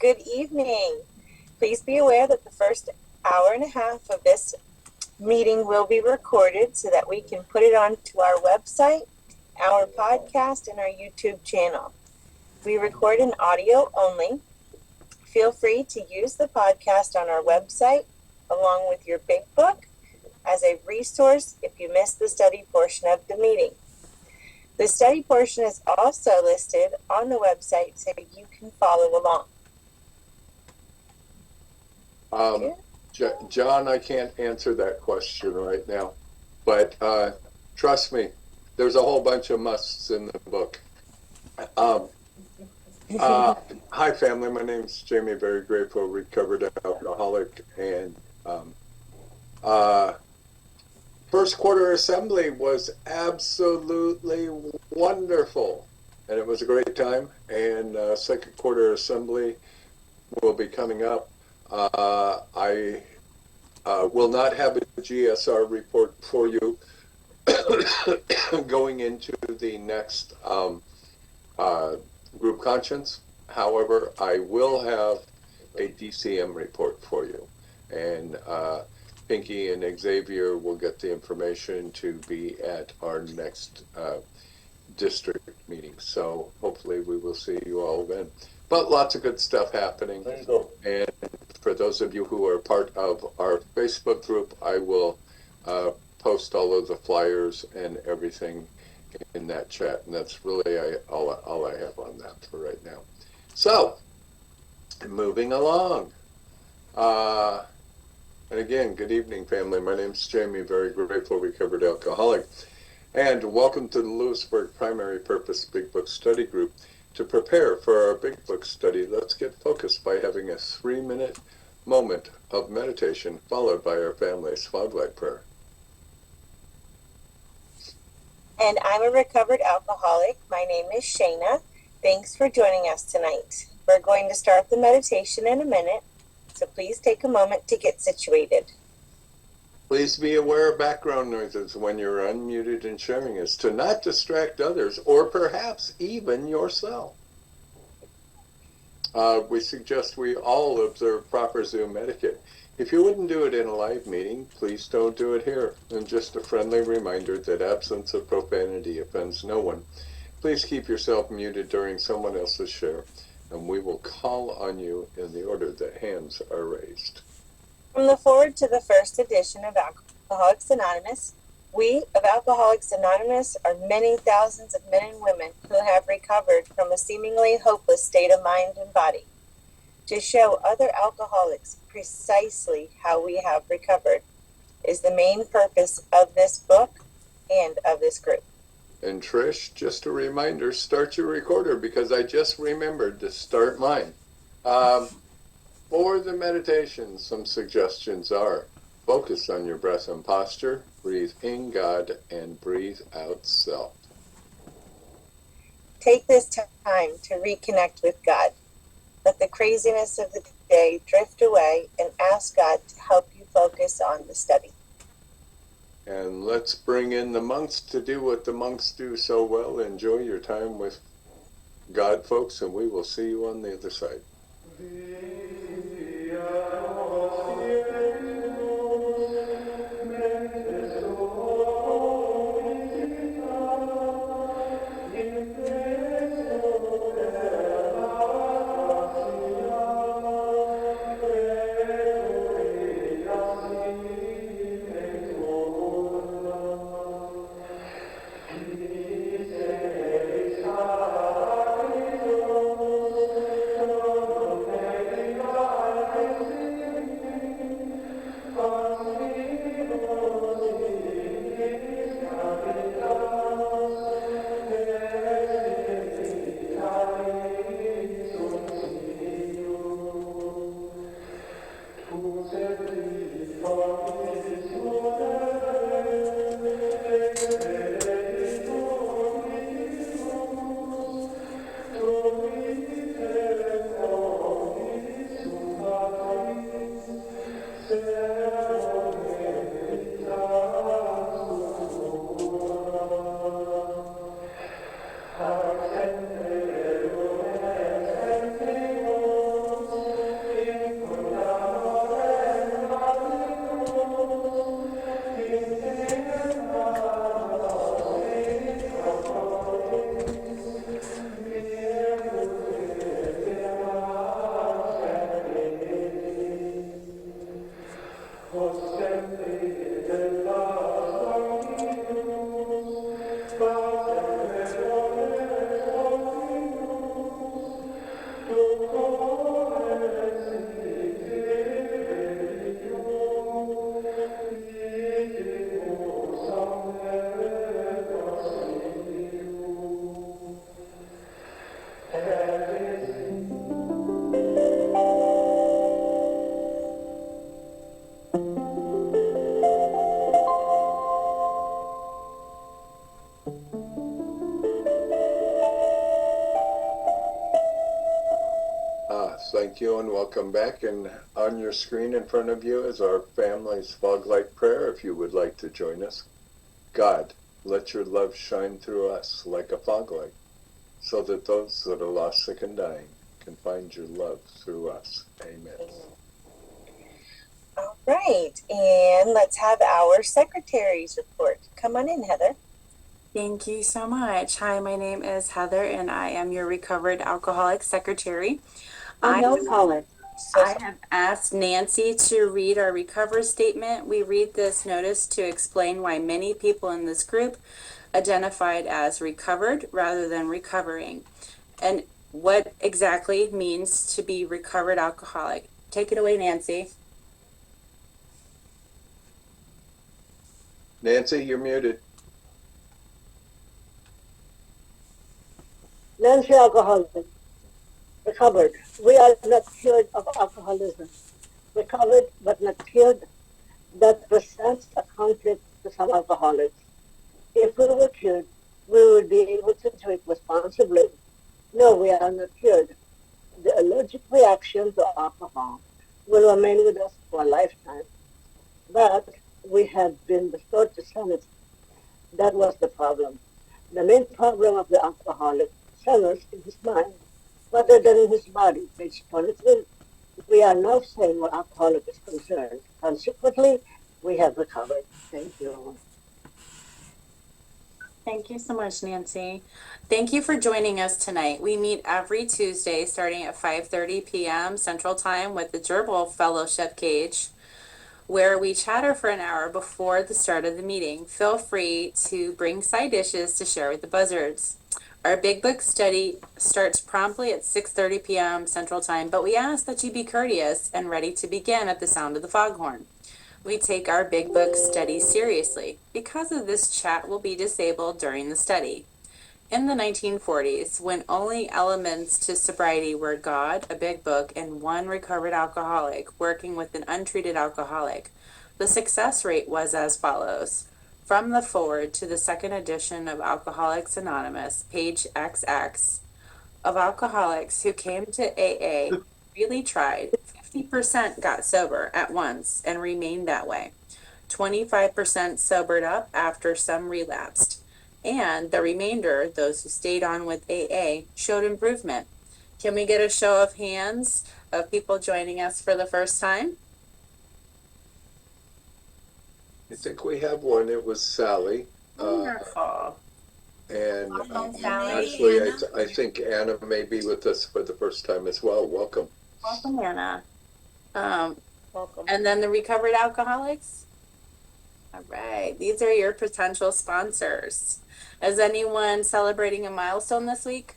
good evening. Please be aware that the first hour and a half of this meeting will be recorded so that we can put it onto our website, our podcast, and our YouTube channel. We record in audio only. Feel free to use the podcast on our website along with your big book as a resource if you missed the study portion of the meeting. The study portion is also listed on the website so you can follow along. John, I can't answer that question right now, but trust me, there's a whole bunch of musts in the book. Hi, family. My name's Jamie. Very grateful, recovered alcoholic, and first quarter assembly was absolutely wonderful, and it was a great time. And second quarter assembly will be coming up. I will not have a GSR report for you going into the next group conscience. However, I will have a DCM report for you, and Pinky and Xavier will get the information to be at our next district meeting. So hopefully we will see you all then. But lots of good stuff happening. There you go. And for those of you who are part of our Facebook group, I will post all of the flyers and everything in that chat. And that's really all I have on that for right now. So, moving along. And again, good evening, family. My name's Jamie, very grateful, recovered alcoholic. And welcome to the Lewisburg Primary Purpose Big Book Study Group. To prepare for our Big Book study, let's get focused by having a 3-minute moment of meditation, followed by our family's fog light prayer. And I'm a recovered alcoholic. My name is Shayna. Thanks for joining us tonight. We're going to start the meditation in a minute, so please take a moment to get situated. Please be aware of background noises when you're unmuted and sharing is to not distract others or perhaps even yourself. We suggest we all observe proper Zoom etiquette. If you wouldn't do it in a live meeting, please don't do it here. And just a friendly reminder that absence of profanity offends no one. Please keep yourself muted during someone else's share, and we will call on you in the order that hands are raised. From the forward to the first edition of Alcoholics Anonymous, we of Alcoholics Anonymous are many thousands of men and women who have recovered from a seemingly hopeless state of mind and body. To show other alcoholics precisely how we have recovered is the main purpose of this book and of this group. And Trish, just a reminder, start your recorder because I just remembered to start mine. For the meditation, some suggestions are focus on your breath and posture, breathe in God, and breathe out self. Take this time to reconnect with God. Let the craziness of the day drift away and ask God to help you focus on the study. And let's bring in the monks to do what the monks do so well. Enjoy your time with God, folks, and we will see you on the other side. Thank you and welcome back. And on your screen in front of you is our family's fog light prayer if you would like to join us. God, let your love shine through us like a fog light, so that those that are lost, sick, and dying can find your love through us. Amen. All right, and let's have our secretary's report. Come on in, Heather. Thank you so much. Hi, my name is Heather, and I am your recovered alcoholic secretary. I have asked Nancy to read our recovery statement. We read this notice to explain why many people in this group identified as recovered rather than recovering, and what exactly means to be recovered alcoholic. Take it away, Nancy. Nancy, you're muted. Nancy alcoholic, recovered. We are not cured of alcoholism. Recovered but not cured, that presents a conflict to some alcoholics. If we were cured, we would be able to drink responsibly. No, we are not cured. The allergic reaction to alcohol will remain with us for a lifetime. But we have been restored to sanity. That was the problem. The main problem of the alcoholic centers in his mind rather than in his body. Page 23. We are now sane where alcoholic is concerned. Consequently, we have recovered. Thank you. Thank you so much, Nancy. Thank you for joining us tonight. We meet every Tuesday starting at 5:30 p.m. Central Time with the Gerbil Fellowship Cage, where we chatter for an hour before the start of the meeting. Feel free to bring side dishes to share with the buzzards. Our Big Book study starts promptly at 6:30 p.m. Central Time, but we ask that you be courteous and ready to begin at the sound of the foghorn. We take our Big Book study seriously. Because of this, chat will be disabled during the study. In the 1940s, when only elements to sobriety were God, a Big Book, and one recovered alcoholic working with an untreated alcoholic, the success rate was as follows. From the forward to the second edition of Alcoholics Anonymous, page XX, of alcoholics who came to AA, really tried, 50% got sober at once and remained that way. 25% sobered up after some relapsed. And the remainder, those who stayed on with AA, showed improvement. Can we get a show of hands of people joining us for the first time? I think we have one. It was Sally. Wonderful. And Sally. actually, I think Anna may be with us for the first time as well. Welcome. Welcome, Anna. Welcome. And then the recovered alcoholics? All right, these are your potential sponsors. Is anyone celebrating a milestone this week?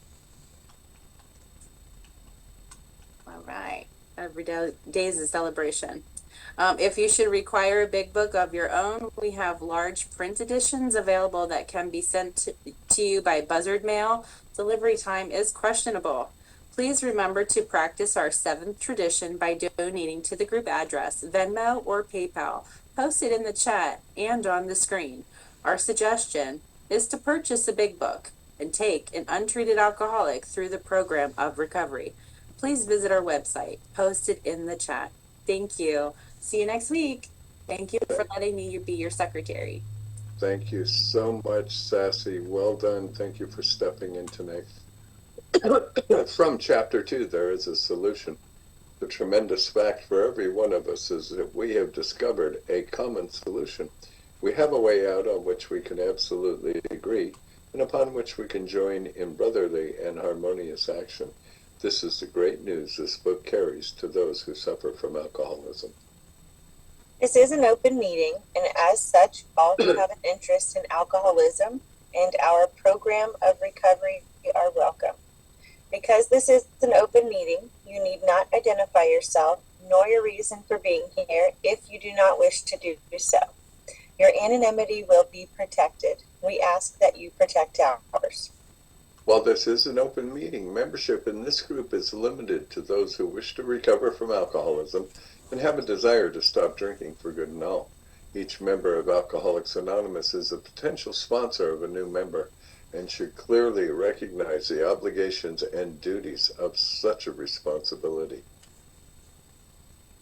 All right, every day is a celebration. If you should require a Big Book of your own, we have large print editions available that can be sent to you by buzzard mail. Delivery time is questionable. Please remember to practice our 7th tradition by donating to the group address, Venmo or PayPal, posted in the chat and on the screen. Our suggestion is to purchase a Big Book and take an untreated alcoholic through the program of recovery. Please visit our website, posted in the chat. Thank you. See you next week. Thank you for letting me be your secretary. Thank you so much, Sassy. Well done. Thank you for stepping in tonight. From chapter 2, there is a solution. The tremendous fact for every one of us is that we have discovered a common solution. We have a way out on which we can absolutely agree, and upon which we can join in brotherly and harmonious action. This is the great news this book carries to those who suffer from alcoholism. This is an open meeting, and as such, all who have an interest in alcoholism and our program of recovery are welcome. Because this is an open meeting, you need not identify yourself nor your reason for being here if you do not wish to do so. Your anonymity will be protected. We ask that you protect ours. While this is an open meeting, membership in this group is limited to those who wish to recover from alcoholism and have a desire to stop drinking for good and all. Each member of Alcoholics Anonymous is a potential sponsor of a new member. and should clearly recognize the obligations and duties of such a responsibility.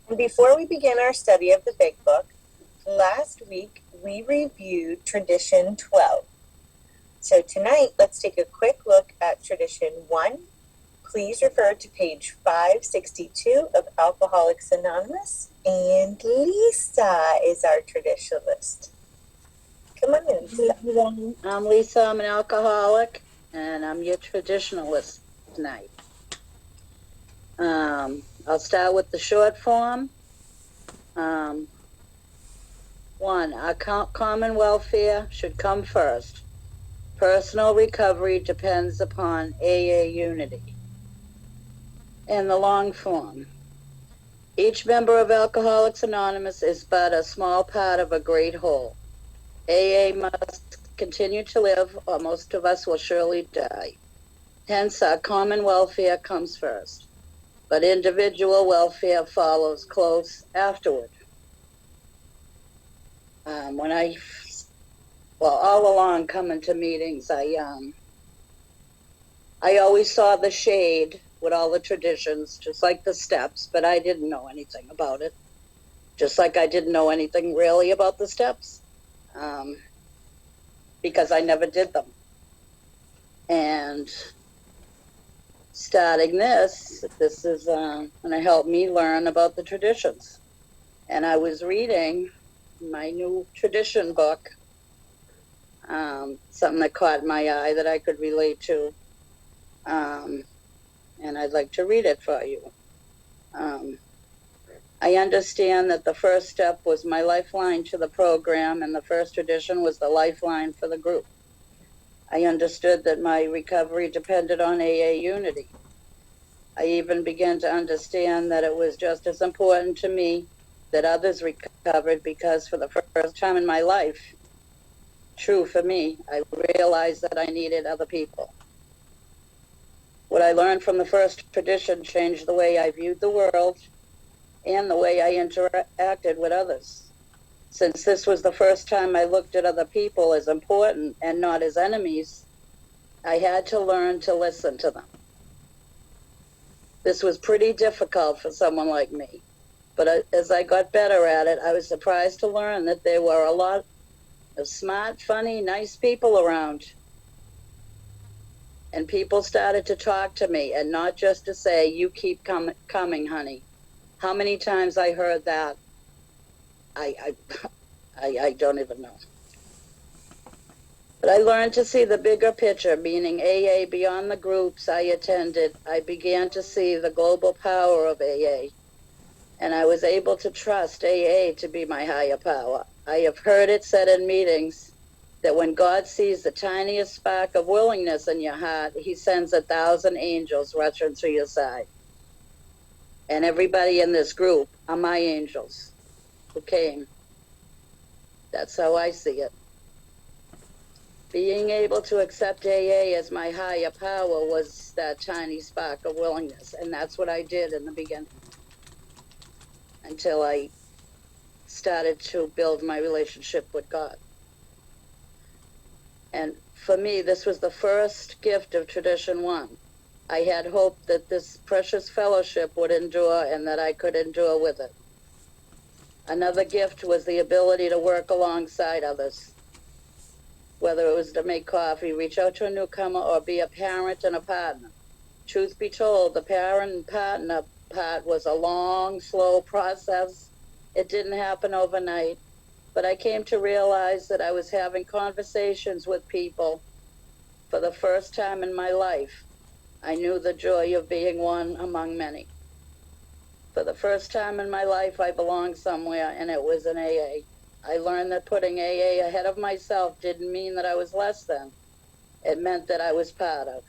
And before we begin our study of the Big Book, last week we reviewed Tradition 12. So tonight, let's take a quick look at Tradition 1. Please refer to page 562 of Alcoholics Anonymous. And Lisa is our traditionalist. Come on in, Lisa. I'm Lisa. I'm an alcoholic, and I'm your traditionalist tonight. I'll start with the short form. 1, our common welfare should come first. Personal recovery depends upon AA unity. And the long form. Each member of Alcoholics Anonymous is but a small part of a great whole. AA must continue to live, or most of us will surely die. Hence, our common welfare comes first, but individual welfare follows close afterward. All along coming to meetings, I always saw the shade with all the traditions, just like the steps, but I didn't know anything about it. Just like I didn't know anything really about the steps, because I never did them. And starting this is going to help me learn about the traditions. And I was reading my new tradition book, something that caught my eye that I could relate to. And I'd like to read it for you. I understand that the first step was my lifeline to the program, and the first tradition was the lifeline for the group. I understood that my recovery depended on AA unity. I even began to understand that it was just as important to me that others recovered, because for the first time in my life, true for me, I realized that I needed other people. What I learned from the first tradition changed the way I viewed the world and the way I interacted with others. Since this was the first time I looked at other people as important and not as enemies, I had to learn to listen to them. This was pretty difficult for someone like me, but as I got better at it, I was surprised to learn that there were a lot of smart, funny, nice people around. And people started to talk to me, and not just to say, "You keep coming, honey." How many times I heard that, I don't even know. But I learned to see the bigger picture, meaning AA beyond the groups I attended. I began to see the global power of AA, and I was able to trust AA to be my higher power. I have heard it said in meetings that when God sees the tiniest spark of willingness in your heart, he sends 1,000 angels rushing to your side. And everybody in this group are my angels who came. That's how I see it. Being able to accept AA as my higher power was that tiny spark of willingness, and that's what I did in the beginning, until I started to build my relationship with God. And for me, this was the first gift of Tradition 1. I had hoped that this precious fellowship would endure and that I could endure with it. Another gift was the ability to work alongside others, whether it was to make coffee, reach out to a newcomer, or be a parent and a partner. Truth be told, the parent and partner part was a long, slow process. It didn't happen overnight. But I came to realize that I was having conversations with people for the first time in my life. I knew the joy of being one among many. For the first time in my life, I belonged somewhere, and it was in AA. I learned that putting AA ahead of myself didn't mean that I was less than. It meant that I was part of.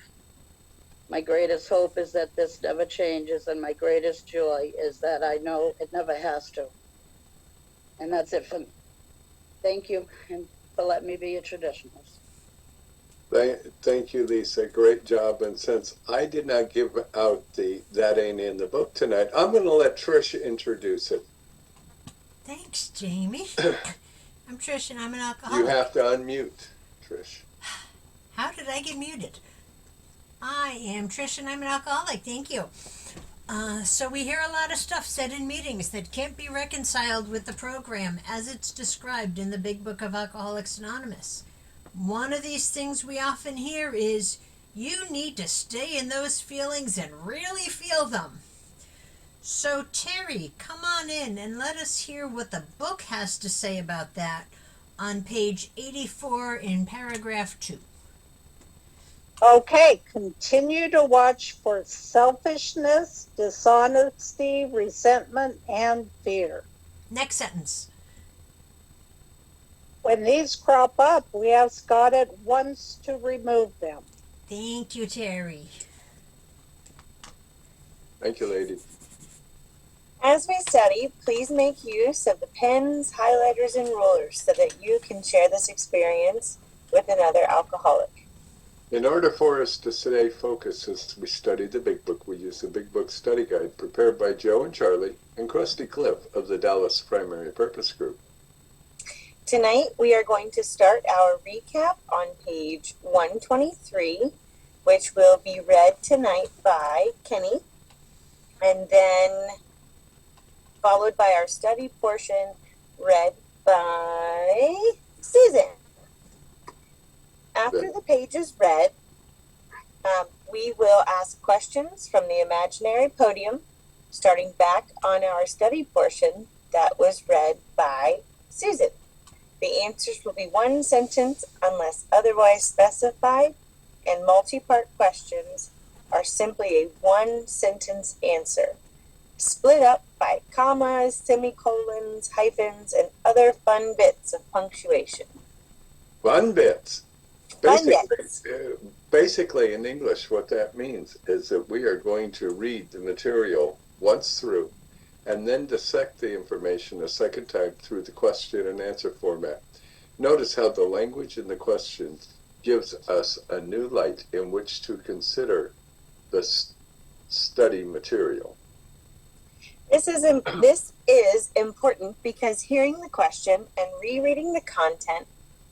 My greatest hope is that this never changes, and my greatest joy is that I know it never has to. And that's it for me. Thank you, and for letting me be a traditionalist. Thank you, Lisa. Great job. And since I did not give out the That Ain't in the Book tonight, I'm going to let Trish introduce it. Thanks, Jamie. I'm Trish, and I'm an alcoholic. You have to unmute, Trish. How did I get muted? I am Trish and I'm an alcoholic. Thank you. So we hear a lot of stuff said in meetings that can't be reconciled with the program as it's described in the Big Book of Alcoholics Anonymous. One of these things we often hear is, you need to stay in those feelings and really feel them. So Terry, come on in and let us hear what the book has to say about that on page 84 in paragraph 2. Okay, continue to watch for selfishness, dishonesty, resentment, and fear. Next sentence. When these crop up, we ask God at once to remove them. Thank you, Terry. Thank you, lady. As we study, please make use of the pens, highlighters, and rulers so that you can share this experience with another alcoholic. In order for us to stay focused as we study the Big Book, we use the Big Book Study Guide prepared by Joe and Charlie and Krusty Cliff of the Dallas Primary Purpose Group. Tonight, we are going to start our recap on page 123, which will be read tonight by Kenny, and then followed by our study portion read by Susan. After the page is read, we will ask questions from the imaginary podium, starting back on our study portion that was read by Susan. The answers will be one sentence unless otherwise specified, and multi-part questions are simply a one-sentence answer, split up by commas, semicolons, hyphens, and other fun bits of punctuation. Fun bits. Fun bits. Basically, in English, what that means is that we are going to read the material once through and then dissect the information a second time through the question and answer format. Notice how the language in the questions gives us a new light in which to consider the study material. This is important because hearing the question and rereading the content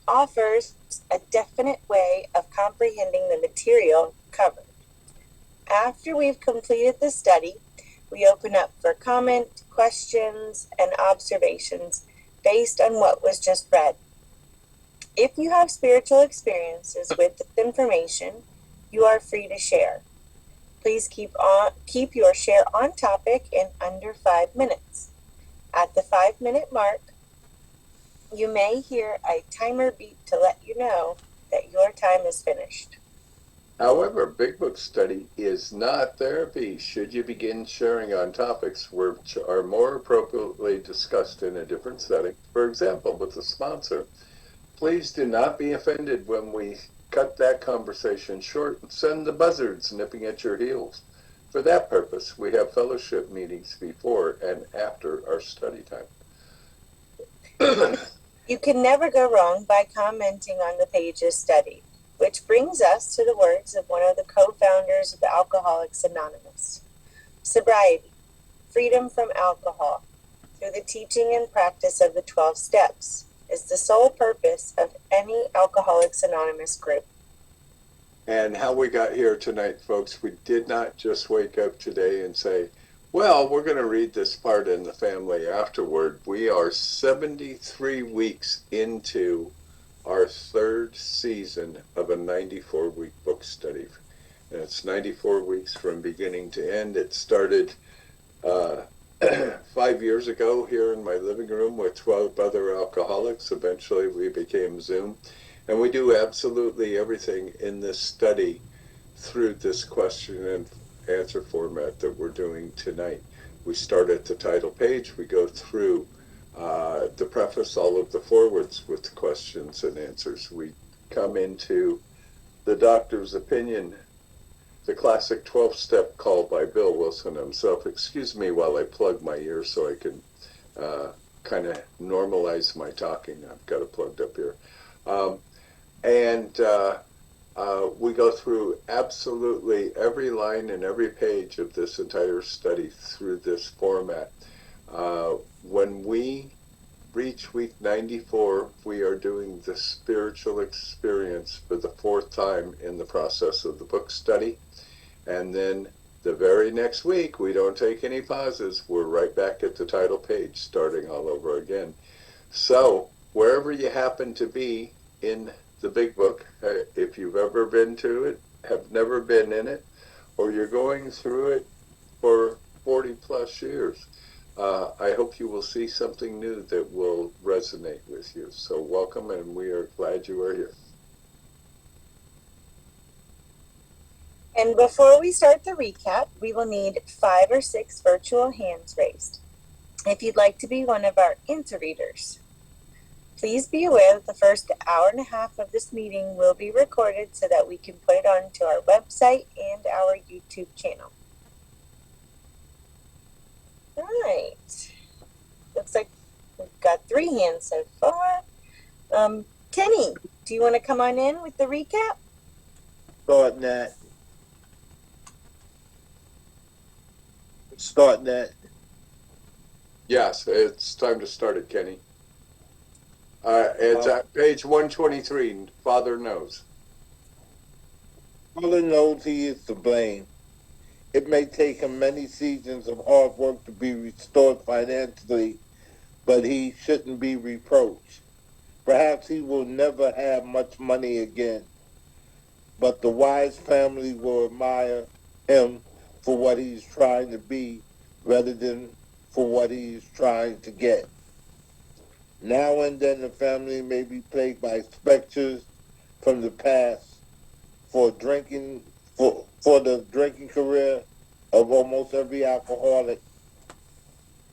offers a definite way of comprehending the material covered. After we've completed the study, we open up for comment, questions, and observations based on what was just read. If you have spiritual experiences with this information, you are free to share. Please keep your share on topic in under 5 minutes. At the 5-minute mark, you may hear a timer beep to let you know that your time is finished. However, Big Book study is not therapy should you begin sharing on topics which are more appropriately discussed in a different setting. For example, with a sponsor, please do not be offended when we cut that conversation short and send the buzzards nipping at your heels. For that purpose, we have fellowship meetings before and after our study time. You can never go wrong by commenting on the pages studied, which brings us to the words of one of the co-founders of Alcoholics Anonymous. Sobriety, freedom from alcohol, through the teaching and practice of the 12 steps, is the sole purpose of any Alcoholics Anonymous group. And how we got here tonight, folks, we did not just wake up today and say, well, we're going to read this part in the family afterward. We are 73 weeks into our third season of a 94-week book study. And it's 94 weeks from beginning to end. It started 5 years ago here in my living room with 12 other alcoholics. Eventually we became Zoom. And we do absolutely everything in this study through this question and answer format that we're doing tonight. We start at the title page. We go through the preface, all of the forwards with questions and answers. We come into the doctor's opinion, the classic 12-step call by Bill Wilson himself. Excuse me while I plug my ear so I can kind of normalize my talking. I've got it plugged up here. We go through absolutely every line and every page of this entire study through this format. When we reach week 94, we are doing the spiritual experience for the 4th time in the process of the book study. And then the very next week, we don't take any pauses. We're right back at the title page, starting all over again. So wherever you happen to be in the big book, if you've ever been to it, have never been in it, or you're going through it for 40 plus years, I hope you will see something new that will resonate with you. So welcome, and we are glad you are here. And before we start the recap, we will need 5 or 6 virtual hands raised. If you'd like to be one of our interreaders, please be aware that the first hour and a half of this meeting will be recorded so that we can put it onto our website and our YouTube channel. All right. Looks like we've got 3 hands so far. Kenny, do you want to come on in with the recap? Starting that. Yes, it's time to start it, Kenny. It's at page 123, Father Knows. Father knows he is to blame. It may take him many seasons of hard work to be restored financially, but he shouldn't be reproached. Perhaps he will never have much money again, but the wise family will admire him for what he's trying to be rather than for what he's trying to get. Now and then the family may be plagued by specters from the past for the drinking career of almost every alcoholic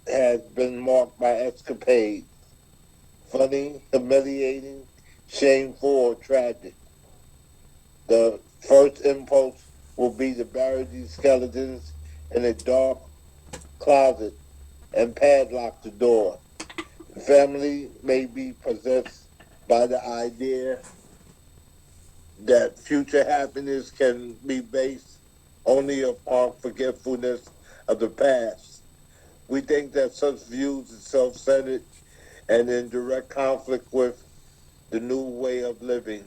has been marked by escapades, funny, humiliating, shameful, or tragic. The first impulse will be to bury these skeletons in a dark closet and padlock the door. The family may be possessed by the idea that future happiness can be based only upon forgetfulness of the past. We think that such views are self-centered and in direct conflict with the new way of living.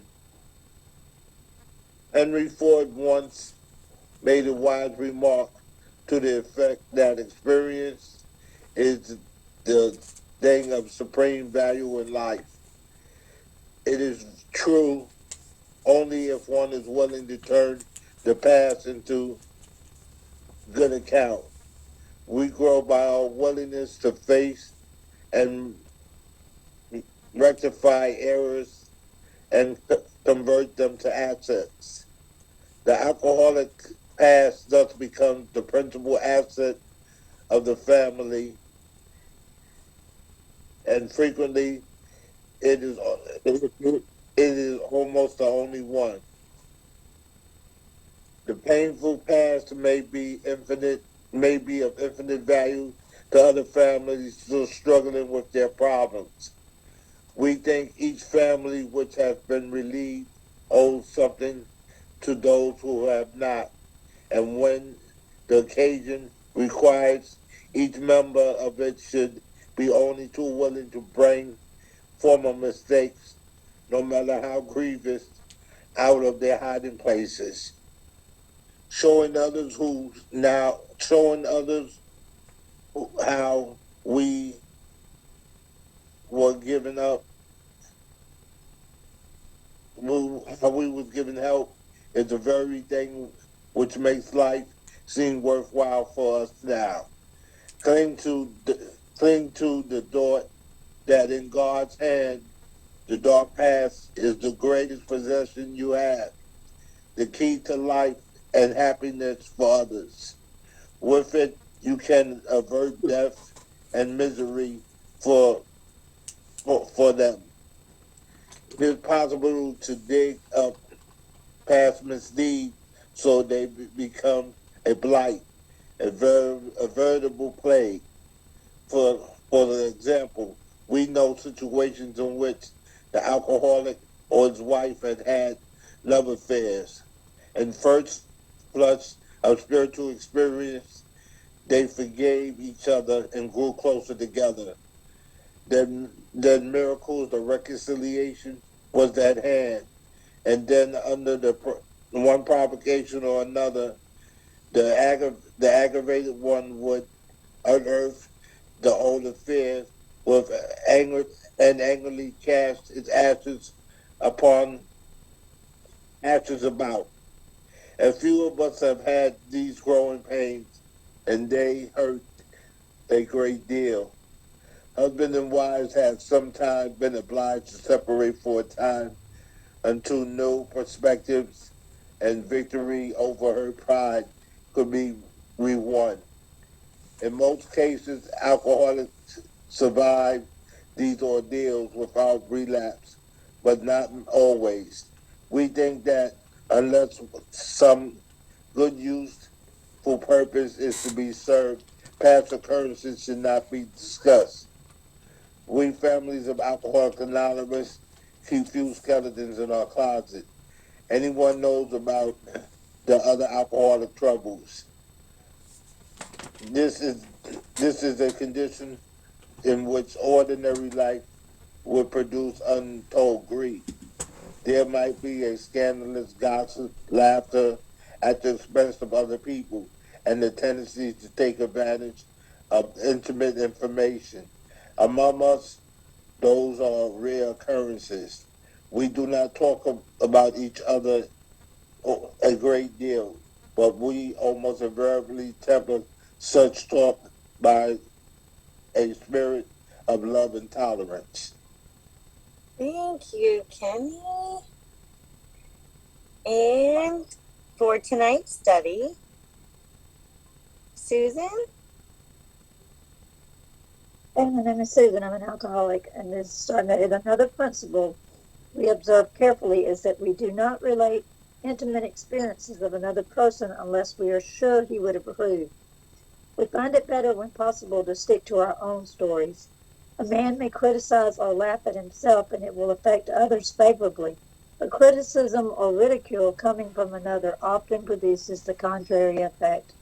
Henry Ford once made a wise remark to the effect that experience is the thing of supreme value in life. It is true only if one is willing to turn the past into good account. We grow by our willingness to face and rectify errors and convert them to assets. The alcoholic past thus becomes the principal asset of the family, and frequently it is almost the only one. The painful past may be of infinite value to other families still struggling with their problems. We think each family which has been relieved owes something to those who have not, and when the occasion requires, each member of it should be only too willing to bring former mistakes, no matter how grievous, out of their hiding places. Showing others how we were given up, how we was given help is the very thing which makes life seem worthwhile for us now. Cling to the thought that in God's hand, the dark past is the greatest possession you have, the key to life and happiness for others. With it, you can avert death and misery for them. It is possible to dig up past misdeeds so they become a blight, a veritable plague. For example, we know situations in which the alcoholic or his wife had love affairs. In first flush of spiritual experience, they forgave each other and grew closer together. Then miracles of reconciliation was at hand, and then under one provocation or another, the aggravated one would unearth the old affair with anger and angrily cast its ashes about. A few of us have had these growing pains, and they hurt a great deal. Husbands and wives have sometimes been obliged to separate for a time until new perspectives and victory over her pride could be re-won. In most cases, alcoholics survive these ordeals without relapse, but not always. We think that unless some good useful purpose is to be served, past occurrences should not be discussed. We families of Alcoholics Anonymous keep few skeletons in our closet. Anyone knows about the other alcoholic troubles. This is a condition in which ordinary life would produce untold grief. There might be a scandalous gossip, laughter at the expense of other people, and the tendency to take advantage of intimate information. Among us, those are rare occurrences. We do not talk about each other a great deal, but we almost invariably temper such talk by a spirit of love and tolerance. Thank you, Kenny. And for tonight's study, Susan? Hey, my name is Susan. I'm an alcoholic, and this starting at another principle we observe carefully is that we do not relate intimate experiences of another person unless we are sure he would approve. We find it better when possible to stick to our own stories. A man may criticize or laugh at himself, and it will affect others favorably. But criticism or ridicule coming from another often produces the contrary effect.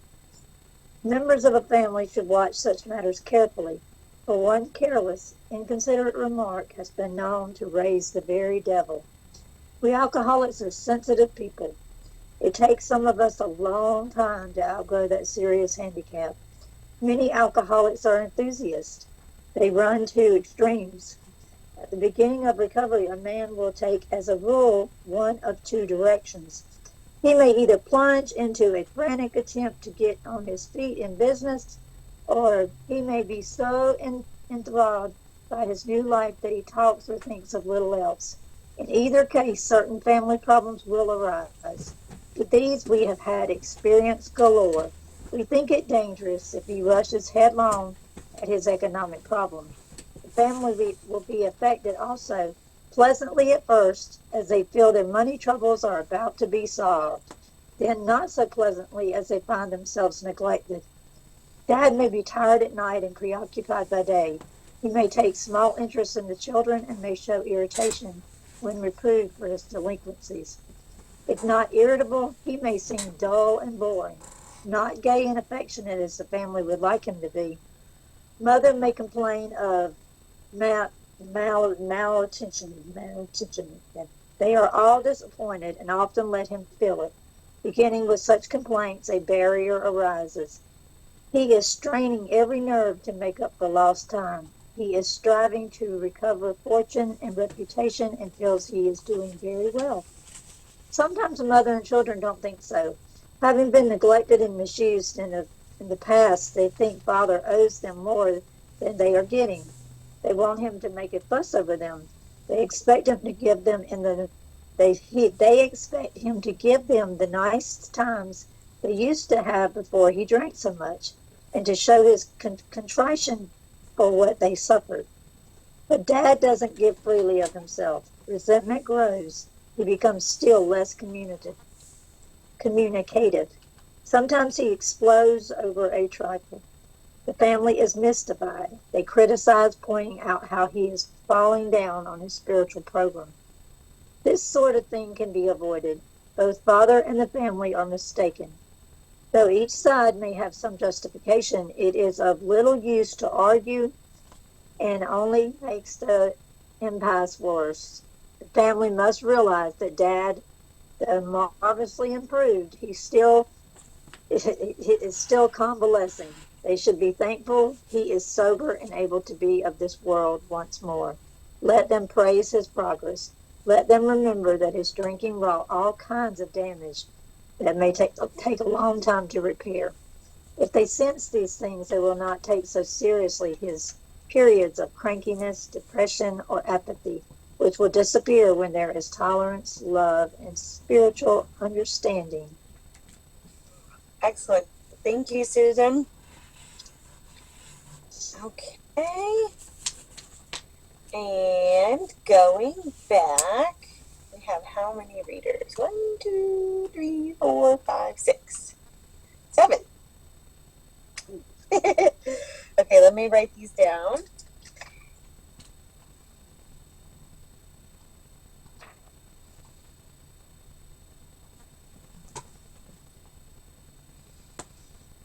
Members of a family should watch such matters carefully, for one careless, inconsiderate remark has been known to raise the very devil. We alcoholics are sensitive people. It takes some of us a long time to outgrow that serious handicap. Many alcoholics are enthusiasts. They run to extremes. At the beginning of recovery, a man will take, as a rule, one of two directions. He may either plunge into a frantic attempt to get on his feet in business, or he may be so enthralled by his new life that he talks or thinks of little else. In either case, certain family problems will arise. With these, we have had experience galore. We think it dangerous if he rushes headlong at his economic problem. The family will be affected also, pleasantly at first, as they feel their money troubles are about to be solved, then not so pleasantly as they find themselves neglected. Dad may be tired at night and preoccupied by day. He may take small interest in the children and may show irritation when reproved for his delinquencies. If not irritable, he may seem dull and boring, not gay and affectionate as the family would like him to be. Mother may complain of malattention. They are all disappointed and often let him feel it. Beginning with such complaints, a barrier arises. He is straining every nerve to make up for lost time. He is striving to recover fortune and reputation and feels he is doing very well. Sometimes the mother and children don't think so. Having been neglected and misused in the past, they think father owes them more than they are getting. They want him to make a fuss over them. They expect him to give them they expect him to give them the nice times they used to have before he drank so much, and to show his contrition for what they suffered. But Dad doesn't give freely of himself. Resentment grows. He becomes still less communicative. Sometimes he explodes over a trifle. The family is mystified. They criticize, pointing out how he is falling down on his spiritual program. This sort of thing can be avoided. Both father and the family are mistaken. Though each side may have some justification, it is of little use to argue and only makes the impasse worse. The family must realize that Dad, though marvelously improved, he is still convalescing. They should be thankful he is sober and able to be of this world once more. Let them praise his progress. Let them remember that his drinking wrought all kinds of damage that may take a long time to repair. If they sense these things, they will not take so seriously his periods of crankiness, depression, or apathy, which will disappear when there is tolerance, love, and spiritual understanding. Excellent. Thank you, Susan. Okay. And going back, we have how many readers? 1, 2, 3, 4, 5, 6, 7. Okay, let me write these down.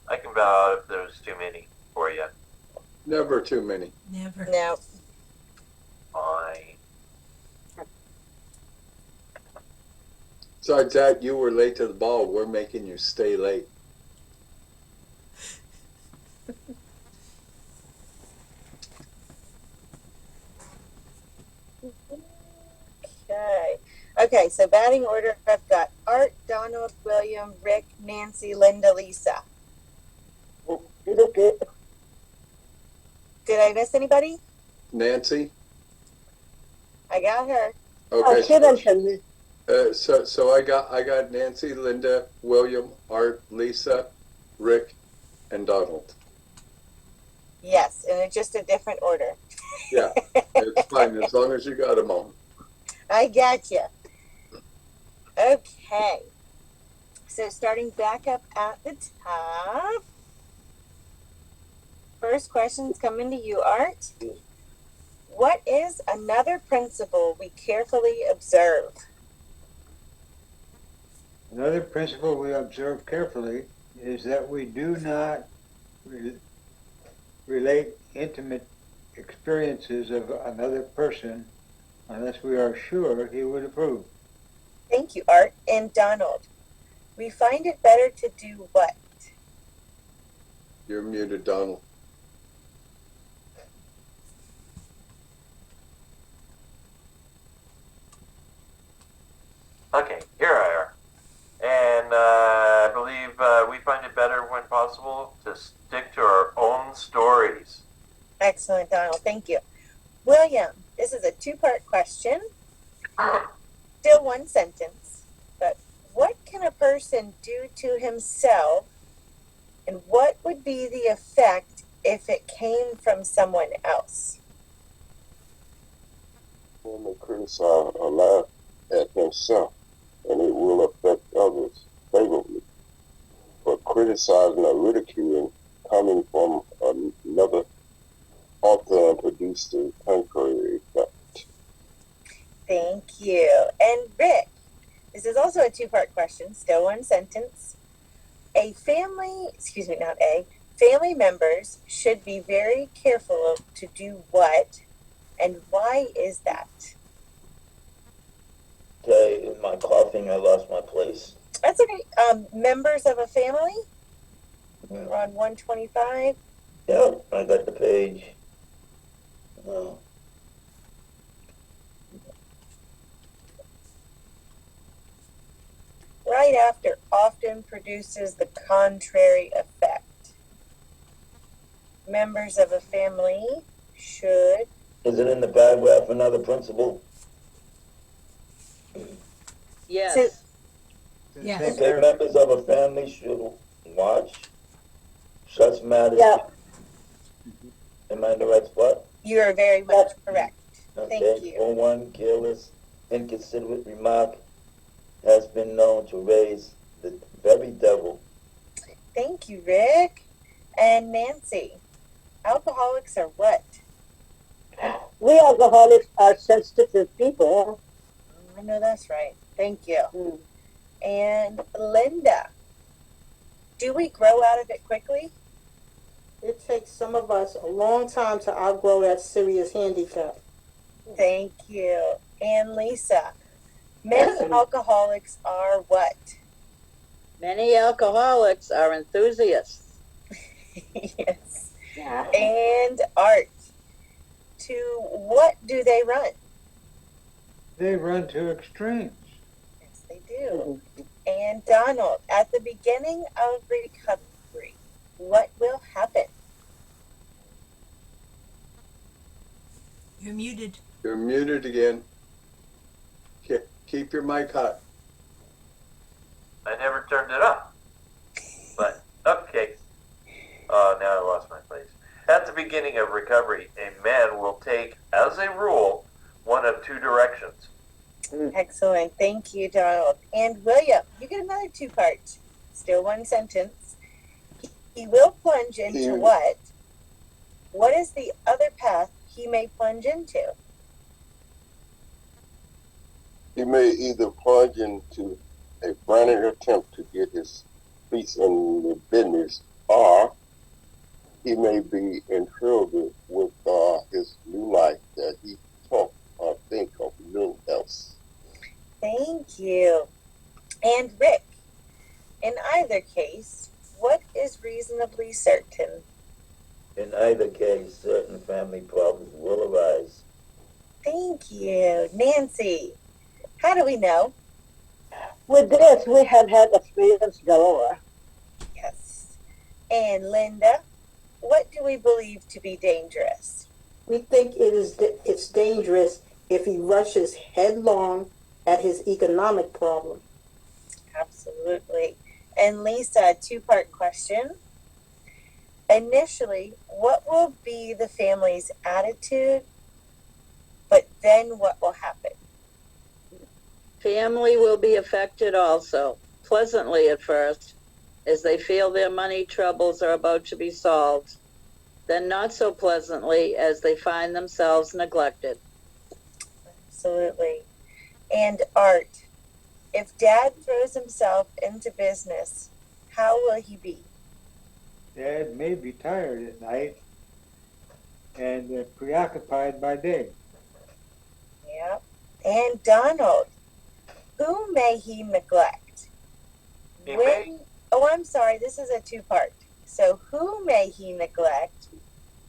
I can bow if there's too many for you. Never too many. Never. No. Fine. Besides that, you were late to the ball. We're making you stay late. Okay. Okay, so batting order, I've got Art, Donald, William, Rick, Nancy, Linda, Lisa. Okay. Did I miss anybody? Nancy? I got her. Okay. She mentioned me. So I got Nancy, Linda, William, Art, Lisa, Rick, and Donald. Yes, and it's just a different order. Yeah, it's fine as long as you got them all. I got you. Okay. So starting back up at the top. First question's coming to you, Art. What is another principle we carefully observe? Another principle we observe carefully is that we do not relate intimate experiences of another person unless we are sure he would approve. Thank you, Art. And Donald, we find it better to do what? You're muted, Donald. Okay, here I are. And I believe we find it better when possible to stick to our own stories. Excellent, Donald. Thank you. William, this is a two-part question. Still one sentence, but what can a person do to himself, and what would be the effect if it came from someone else? Him and criticize or laugh at himself, and it will affect others favorably. But criticizing or ridiculing coming from another author and produce the contrary effect. Thank you. And Rick, this is also a two-part question, still one sentence. Family members should be very careful to do what, and why is that? Okay, in my coughing, I lost my place. That's okay. Members of a family? We're on 125. Yep, I got the page. No. Right after often produces the contrary effect. Members of a family should. Is it in the paragraph, another principle? Yes. So, Yes. Okay, members of a family should watch such matters. Yeah. Am I in the right spot? you are very much correct. Okay, Thank you. for one careless, inconsiderate remark has been known to raise the very devil. Thank you, Rick. And Nancy, alcoholics are what? We alcoholics are sensitive people. I know that's right. Thank you. Mm. And Linda, do we grow out of it quickly? It takes some of us a long time to outgrow that serious handicap. Thank you. And Lisa, many alcoholics are what? Many alcoholics are enthusiasts. Yes. Yeah. And Art, to what do they run? They run to extremes. Yes, they do. And Donald, at the beginning of recovery, what will happen? You're muted. You're muted again. Keep your mic hot. I never turned it up. But, okay. Oh, now I lost my place. At the beginning of recovery, a man will take, as a rule, one of two directions. Excellent. Thank you, Donald. And William, you get another two-part. Still one sentence. He will plunge into what? What is the other path he may plunge into? He may either plunge into a frantic attempt to get his feet in the business, or he may be enthralled with his new life that he talk or think of little else. Thank you. And Rick, in either case, what is reasonably certain? In either case, certain family problems will arise. Thank you. Nancy, how do we know? With this, we have had experience galore. Yes. And Linda, what do we believe to be dangerous? We think it's dangerous if he rushes headlong at his economic problem. Absolutely. And Lisa, two-part question. Initially, what will be the family's attitude, but then what will happen? Family will be affected also, pleasantly at first, as they feel their money troubles are about to be solved, then not so pleasantly as they find themselves neglected. Absolutely. And Art, if Dad throws himself into business, how will he be? Dad may be tired at night and preoccupied by day. Yep. And Donald, who may he neglect? He may. Oh, I'm sorry, this is a two-part. So who may he neglect?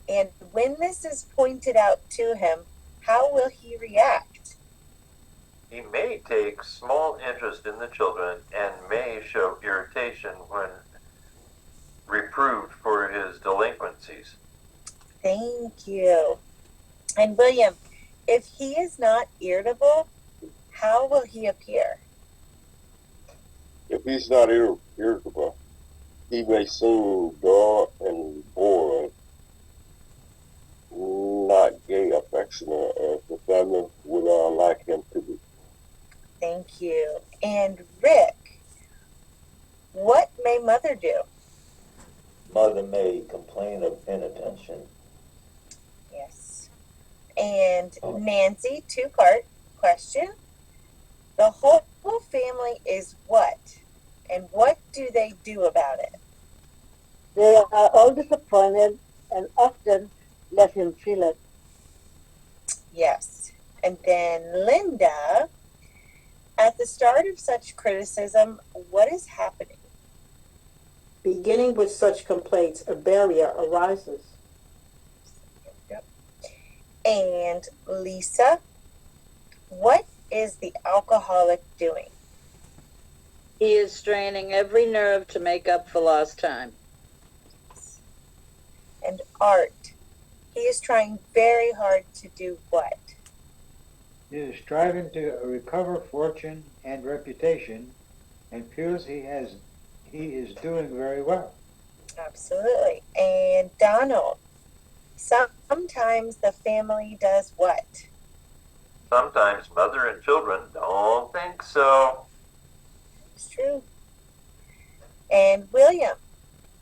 And when this is pointed out to him, how will he react? He may take small interest in the children and may show irritation when reproved for his delinquencies. Thank you. And William, if he is not irritable, how will he appear? If he's not irritable, he may seem dull and bored, not gay, affectionate as the family would like him to be. Thank you. And Rick, what may Mother do? Mother may complain of inattention. Yes. And Nancy, two-part question. The whole family is what? And what do they do about it? They are all disappointed and often let him feel it. Yes. And then Linda, at the start of such criticism, what is happening? Beginning with such complaints, a barrier arises. Yep. And Lisa, what is the alcoholic doing? He is straining every nerve to make up for lost time. And Art, he is trying very hard to do what? He is striving to recover fortune and reputation and feels he is doing very well. Absolutely. And Donald, sometimes the family does what? Sometimes mother and children don't think so. It's true. And William,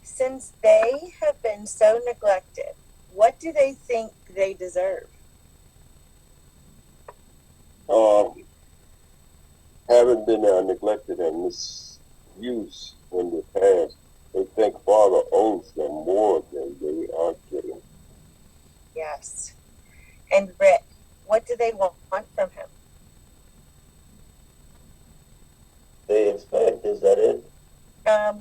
since they have been so neglected, what do they think they deserve? Having been neglected and misused in the past, they think Father owes them more than they Yes. And Rick, what do they want from him? They expect, is that it?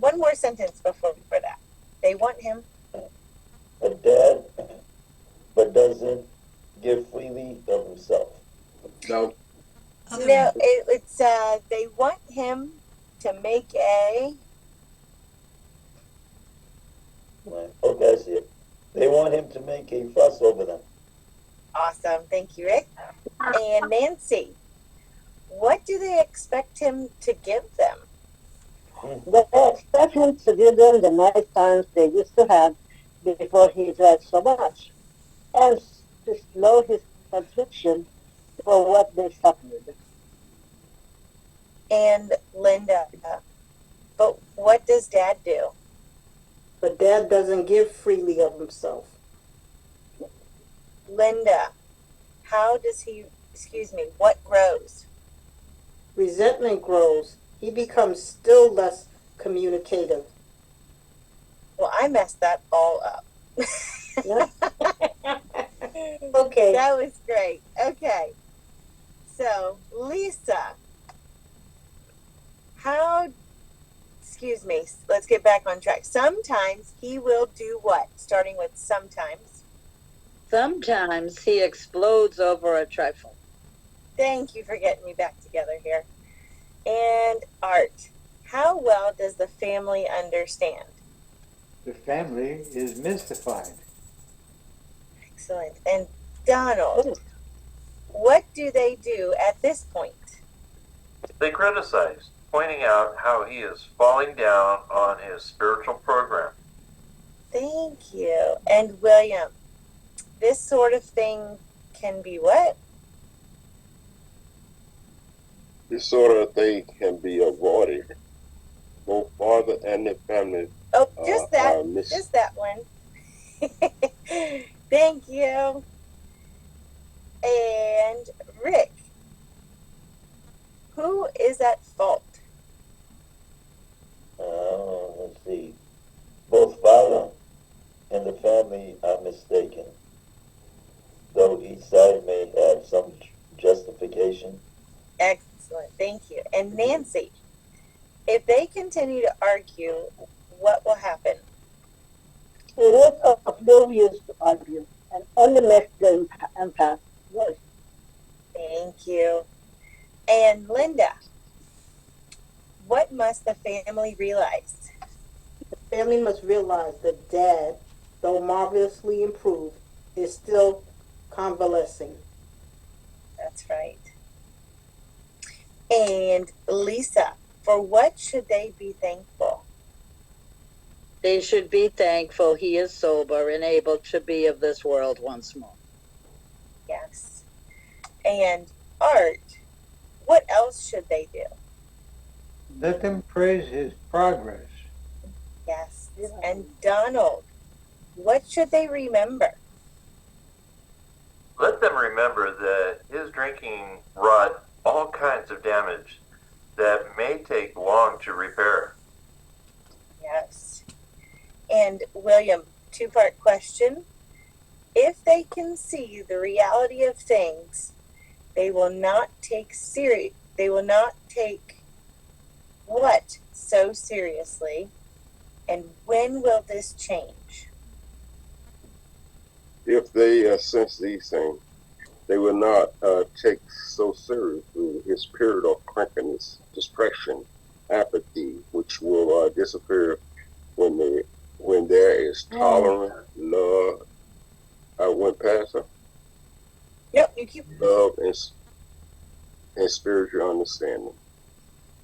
One more sentence before that. They want him. A dad, but doesn't give freely of himself. No. No, it's they want him to make a. Okay, I see it. They want him to make a fuss over them. Awesome. Thank you, Rick. And Nancy, what do they expect him to give them? They expect him to give them the nice times they used to have before he drank so much, and to slow his subscription for what they suffered. And Linda, but what does Dad do? But Dad doesn't give freely of himself. Linda, what grows? Resentment grows. He becomes still less communicative. Well, I messed that all up. Okay. That was great. Okay. So, Lisa, let's get back on track. Sometimes he will do what? Starting with sometimes. Sometimes he explodes over a trifle. Thank you for getting me back together here. And Art, how well does the family understand? The family is mystified. Excellent. And Donald, what do they do at this point? They criticize, pointing out how he is falling down on his spiritual program. Thank you. And William, this sort of thing can be what? This sort of thing can be avoided. Both father and the family. Oh, just that one. Thank you. And Rick, who is at fault? Let's see. Both father and the family are mistaken, though each side may have some justification. Excellent, thank you. And Nancy, if they continue to argue, what will happen? It is of no use to argue, and only makes the impasse worse. Thank you. And Linda, what must the family realize? The family must realize that Dad, though marvelously improved, is still convalescing. That's right. And Lisa, for what should they be thankful? They should be thankful he is sober and able to be of this world once more. Yes. And Art, what else should they do? Let them praise his progress. Yes. And Donald, what should they remember? Let them remember that his drinking wrought all kinds of damage that may take long to repair. Yes. And William, two-part question. If they can see the reality of things, they will not take what so seriously, and when will this change? If they sense these things, they will not take so seriously his period of crankiness, depression, apathy, which will disappear when there is tolerance, love. I went past her. Yep, you keep. Love and spiritual understanding.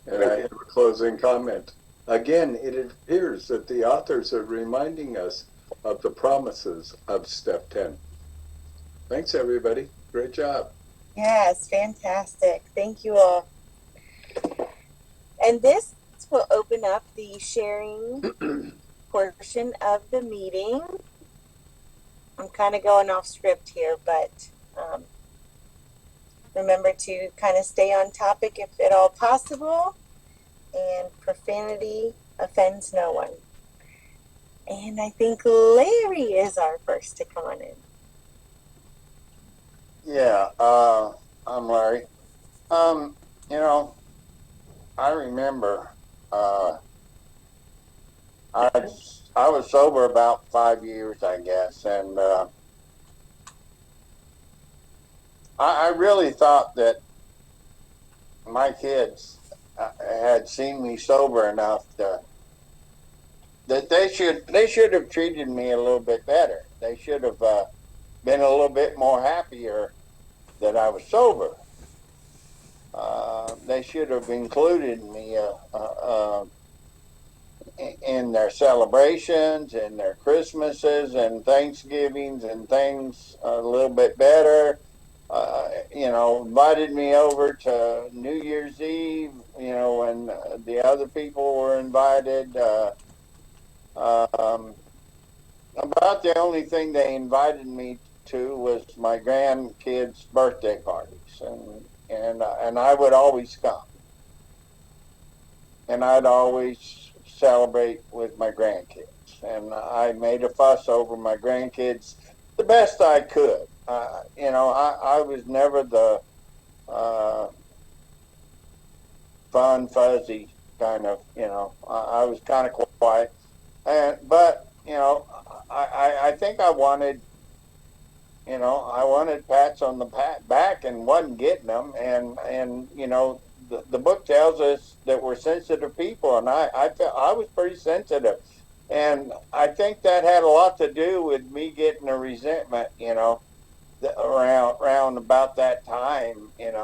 And I have a closing comment. Again, it appears that the authors are reminding us of the promises of Step 10. Thanks, everybody. Great job. Yes, fantastic. Thank you all. And this will open up the sharing portion of the meeting. I'm kind of going off script here, but remember to kind of stay on topic if at all possible. And profanity offends no one. And I think Larry is our first to come on in. Yeah, I'm Larry. You know, I remember I I was sober about 5 years, I guess, and I really thought that my kids had seen me sober enough that they should have treated me a little bit better. They should have been a little bit more happier that I was sober. They should have included me in their celebrations and their Christmases and Thanksgivings and things a little bit better. Invited me over to New Year's Eve, when the other people were invited. Um, about the only thing they invited me to was my grandkids' birthday parties, and I would always come, and I'd always celebrate with my grandkids, and I made a fuss over my grandkids the best I could. I was never the uh, fun, fuzzy kind of. I was kind of quiet, but I think I wanted pats on the back and wasn't getting them, and the book tells us that we're sensitive people, and I felt I was pretty sensitive, and I think that had a lot to do with me getting a resentment, around about that time, and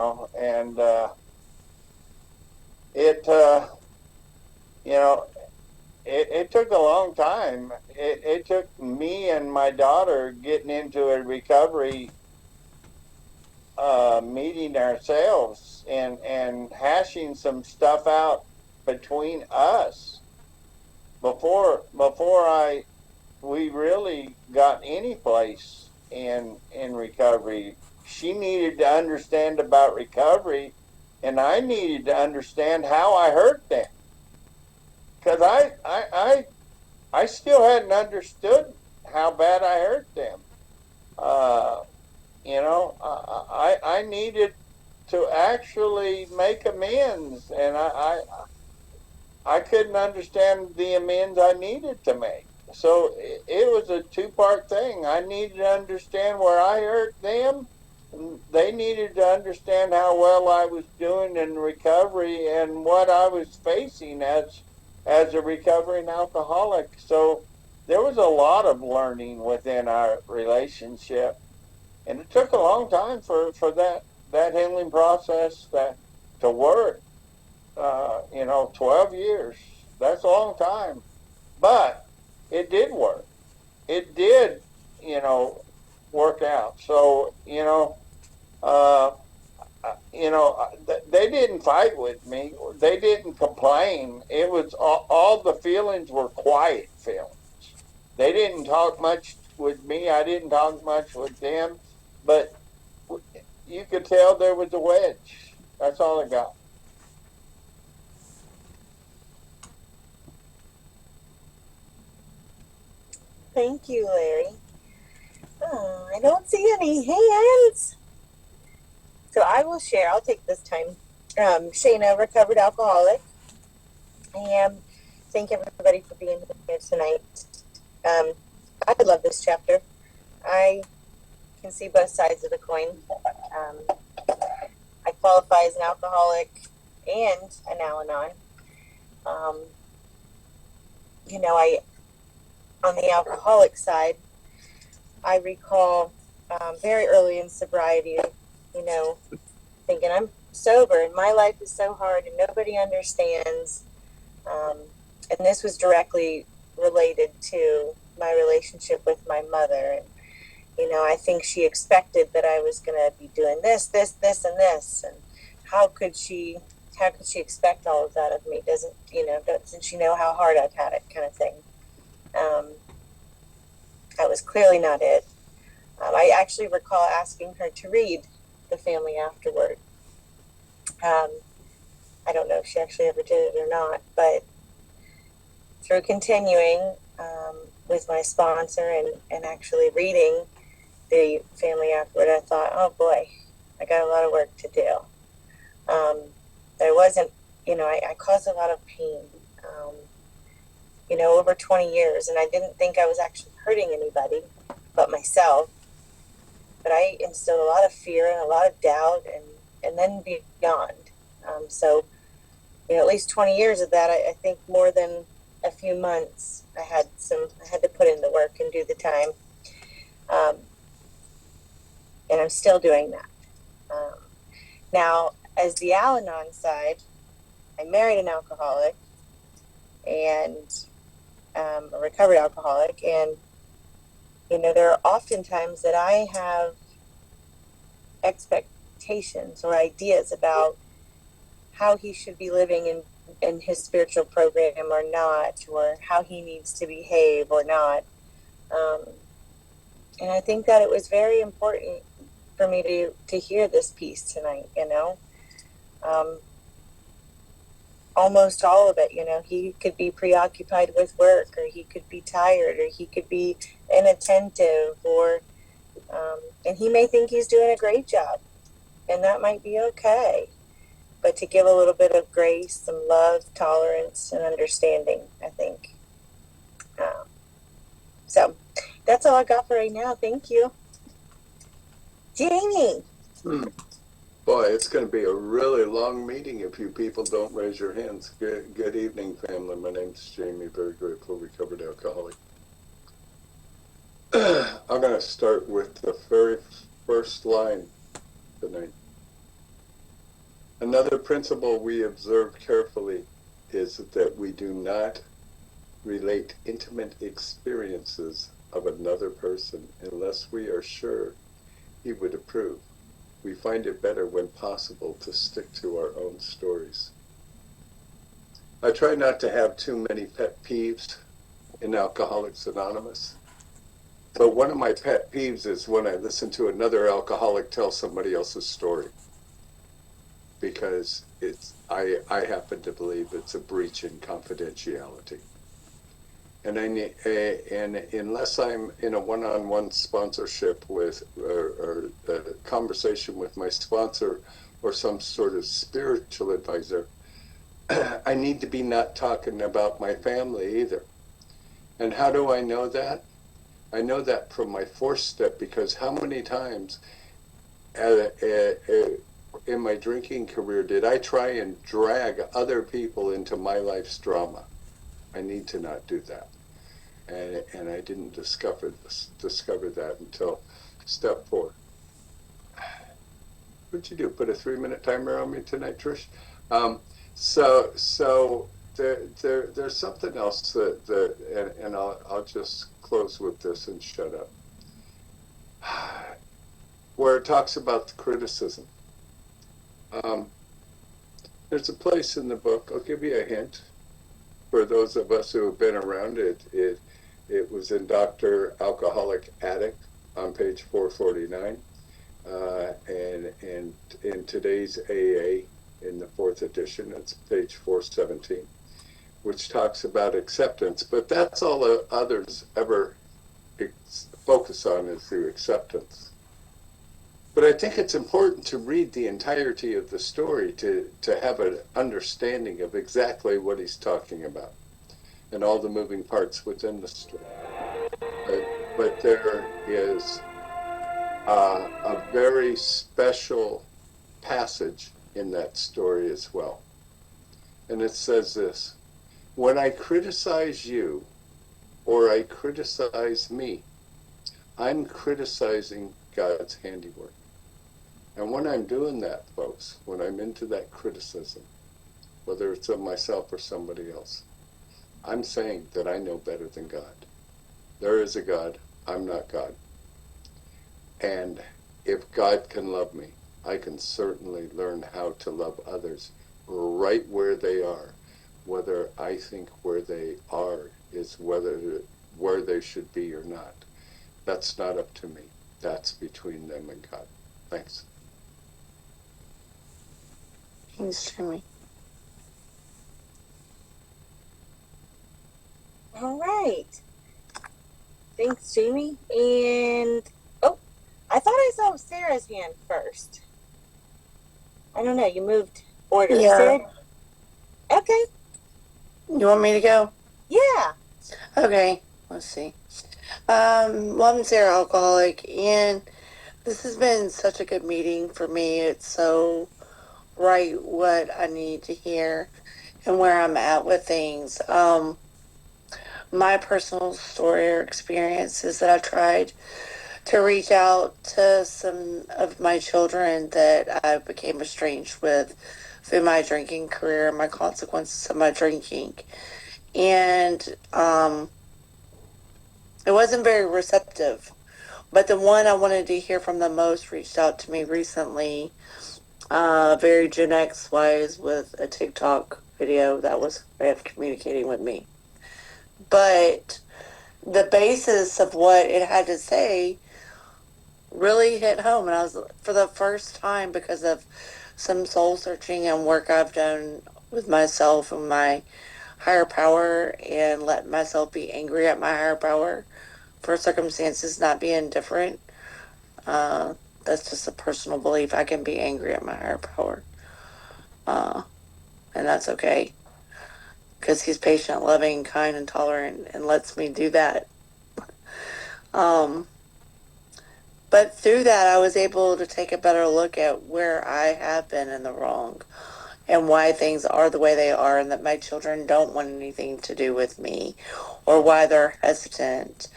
it you know it took a long time. It took me and my daughter getting into a recovery, meeting ourselves and hashing some stuff out between us before we really got any place in recovery. She needed to understand about recovery, and I needed to understand how I hurt them, because I still hadn't understood how bad I hurt them. Uh, I needed to actually make amends, and I couldn't understand the amends I needed to make. So it was a two-part thing. I needed to understand where I hurt them. They needed to understand how well I was doing in recovery and what I was facing as a recovering alcoholic. So there was a lot of learning within our relationship, and it took a long time for that healing process to work. 12 years. That's a long time, but it did work. It did, work out. So, uh, they didn't fight with me. They didn't complain. It was all the feelings were quiet feelings. They didn't talk much with me. I didn't talk much with them, but you could tell there was a wedge. That's all I got. Thank you, Larry. Oh, I don't see any hands. So I will share. I'll take this time. Shayna, recovered alcoholic. And thank everybody for being here tonight. I love this chapter. I can see both sides of the coin. I qualify as an alcoholic and an Al-Anon. On the alcoholic side, I recall very early in sobriety, thinking I'm sober and my life is so hard and nobody understands. And this was directly related to my relationship with my mother. And, I think she expected that I was going to be doing this, and this. And how could she expect all of that of me? Doesn't she know how hard I've had it, kind of thing. That was clearly not it. I actually recall asking her to read the family Afterward. I don't know if she actually ever did it or not, but through continuing with my sponsor and actually reading the family afterward, I thought, oh boy, I got a lot of work to do. I wasn't, I caused a lot of pain, over 20 years, and I didn't think I was actually hurting anybody but myself. But I instilled a lot of fear and a lot of doubt, and then beyond. So, at least 20 years of that, I think more than a few months, I had to put in the work and do the time. And I'm still doing that. Now, as the Al-Anon side, I married an alcoholic and a recovered alcoholic. And, there are often times that I have expectations or ideas about how he should be living in his spiritual program or not, or how he needs to behave or not. And I think that it was very important for me to hear this piece tonight, almost all of it, he could be preoccupied with work, or he could be tired, or he could be inattentive, or and he may think he's doing a great job, and that might be okay. But to give a little bit of grace, some love, tolerance, and understanding, I think. So that's all I got for right now. Thank you. Jamie. Boy, it's going to be a really long meeting if you people don't raise your hands. Good evening, family. My name's Jamie, very grateful, recovered alcoholic. I'm going to start with the very first line tonight. Another principle we observe carefully is that we do not relate intimate experiences of another person unless we are sure he would approve. We find it better when possible to stick to our own stories. I try not to have too many pet peeves in Alcoholics Anonymous. But one of my pet peeves is when I listen to another alcoholic tell somebody else's story. Because I happen to believe it's a breach in confidentiality. And unless I'm in a one-on-one sponsorship with, or a conversation with my sponsor or some sort of spiritual advisor, I need to be not talking about my family either. And how do I know that? I know that from my fourth step, because how many times in my drinking career did I try and drag other people into my life's drama? I need to not do that. And I didn't discover that until step 4. What'd you do? Put a 3-minute timer on me tonight, Trish? So there's something else and I'll just close with this and shut up. Where it talks about the criticism. There's a place in the book, I'll give you a hint, for those of us who have been around it. It was in Dr. Alcoholic Addict on page 449, and in today's AA, in the 4th edition, it's page 417, which talks about acceptance. But that's all the others ever focus on, is the acceptance. But I think it's important to read the entirety of the story to have an understanding of exactly what he's talking about and all the moving parts within the story. But there is a very special passage in that story as well. And it says this: when I criticize you, or I criticize me, I'm criticizing God's handiwork. And when I'm doing that, folks, when I'm into that criticism, whether it's of myself or somebody else, I'm saying that I know better than God. There is a God. I'm not God. And if God can love me, I can certainly learn how to love others right where they are. Whether I think where they are is where they should be or not. That's not up to me. That's between them and God. Thanks. Thanks, Jimmy. All right. Thanks, Jamie. And I thought I saw Sarah's hand first. I don't know. You moved order. Yeah. Sarah? Okay. You want me to go? Yeah. Okay. Let's see. Well, I'm Sarah Alcoholic, and this has been such a good meeting for me. It's so right what I need to hear and where I'm at with things. My personal story or experience is that I tried to reach out to some of my children that I became estranged with through my drinking career and my consequences of my drinking. And it wasn't very receptive. But the one I wanted to hear from the most reached out to me recently, very Gen X wise, with a TikTok video that was a way of communicating with me. But the basis of what it had to say really hit home. And I was, for the first time, because of some soul searching and work I've done with myself and my higher power, and let myself be angry at my higher power for circumstances not being different. That's just a personal belief. I can be angry at my higher power. And that's okay. Because he's patient, loving, kind, and tolerant, and lets me do that. But through that, I was able to take a better look at where I have been in the wrong and why things are the way they are, and that my children don't want anything to do with me, or why they're hesitant,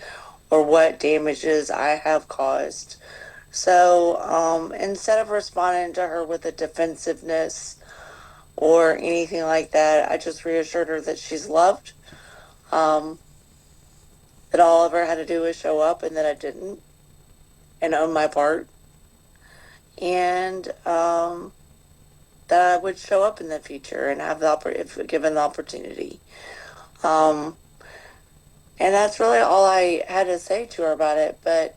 or what damages I have caused. So instead of responding to her with a defensiveness or anything like that, I just reassured her that she's loved, that all I ever had to do was show up, and that I didn't, and own my part, and that I would show up in the future and have if given the opportunity. And that's really all I had to say to her about it. But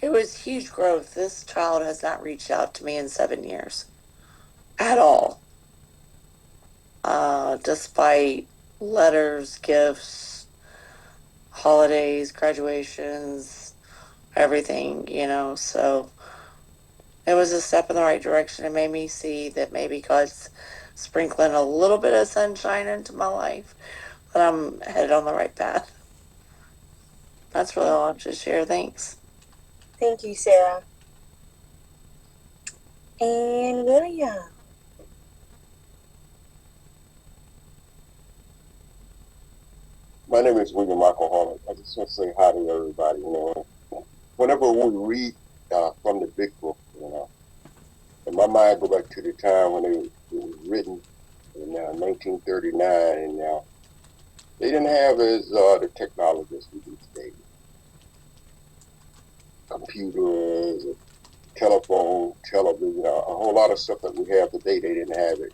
it was huge growth. This child has not reached out to me in 7 years at all. Despite letters, gifts, holidays, graduations, everything, so it was a step in the right direction. It made me see that maybe God's sprinkling a little bit of sunshine into my life, that I'm headed on the right path. That's really all I have to share. Thanks. Thank you, Sarah. And William. My name is William Alcoholic. I just want to say hi to everybody. Whenever we read from the big book, in my mind go back to the time when it was written in 1939, and they didn't have as the technologies we do today. Computers, telephone, television, a whole lot of stuff that we have today, they didn't have it.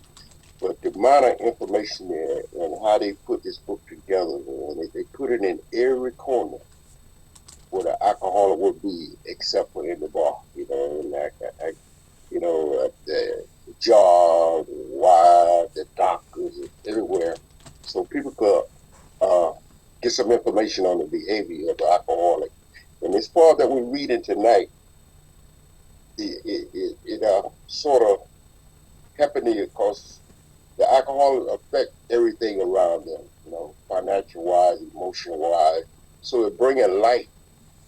But the amount of information there and how they put this book together, and they put it in every corner where the alcoholic would be, except for in the bar, and the job, the wife, the doctors, everywhere, so people could get some information on the behavior of the alcoholic. And this part that we're reading tonight, it sort of happened because the alcohol affect everything around them, financial wise, emotional wise. So it bring a light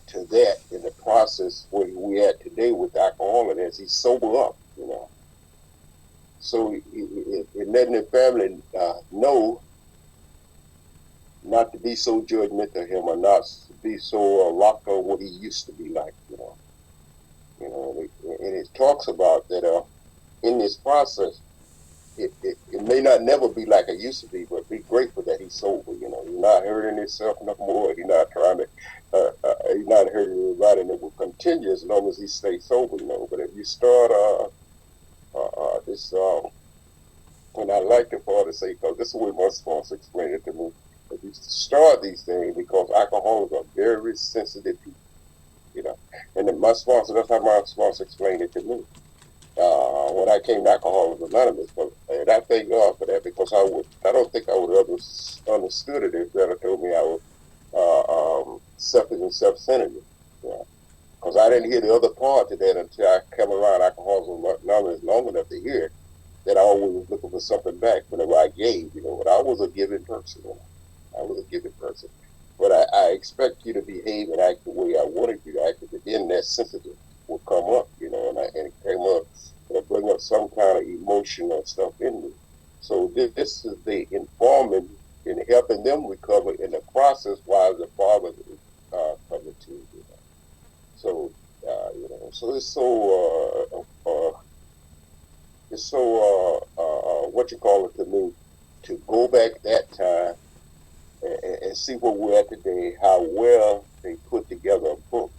to that in the process where we at today with the alcoholic as he sober up, So it letting the family know not to be so judgmental of him, or not to be so locked on what he used to be like, and it talks about that in this process, it may not never be like it used to be, but be grateful that he's sober. He's not hurting himself no more. He's not trying to. He's not hurting anybody, and it will continue as long as he stays sober. But if you start this, and I like the part to say, because this is the way my sponsor explained it to me. If you start these things, because alcoholics are very sensitive people, and then my sponsor, that's how my sponsor explained it to me. When I came to Alcoholics Anonymous, and I thank God for that, because I don't think I would have understood it if that had told me I was selfish and self-centered. Because Because I didn't hear the other part of that until I came around Alcoholics Anonymous long enough to hear it, that I always was looking for something back whenever I gave, but I was a giving person. I was a giving person. But I expect you to behave and act the way I wanted you to act, but then that sensitive will come up, and it came up, and it bring up some kind of emotional stuff in me. So this is the informing and helping them recover in the process while the father is coming to you. So, so it's so what you call it to me, to go back that time and see where we're at today, how well they put together a book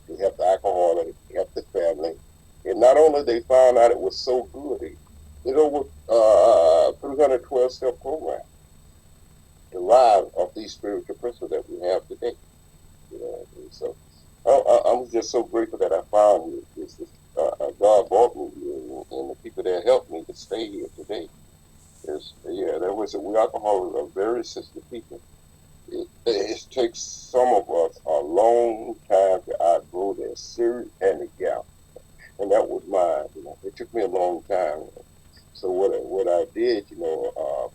to help the alcoholic, to help the family. And not only they found out it was so good, it over 312-step program derived of these spiritual principles that we have today. And so I'm just so grateful that I found this. God brought me here, and the people that helped me to stay here today. We alcoholics are very sensitive people. It takes some of us a long time to outgrow that serious handicap, and that was mine. It took me a long time. So what I did,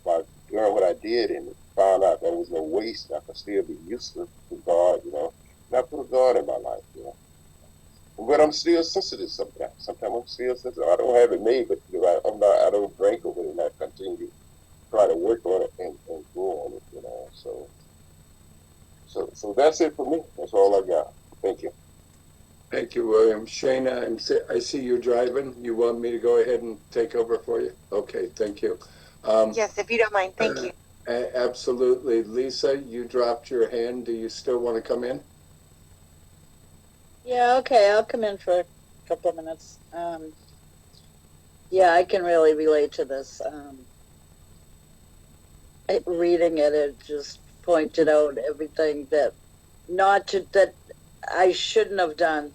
by doing what I did and found out there was no waste, I could still be useful to God, and I put God in my life, But I'm still sensitive sometimes. Sometimes I'm still sensitive. I don't have it made, but I don't drink over it, and I continue to try to work on it and grow on it, So that's it for me. That's all I got. Thank you. Thank you, William. Shana, I see you're driving. You want me to go ahead and take over for you? Okay, thank you. Yes, if you don't mind, thank you. Absolutely. Lisa, you dropped your hand. Do you still want to come in? Yeah, okay, I'll come in for a couple of minutes. Yeah, I can really relate to this. Reading it just pointed out everything that I shouldn't have done.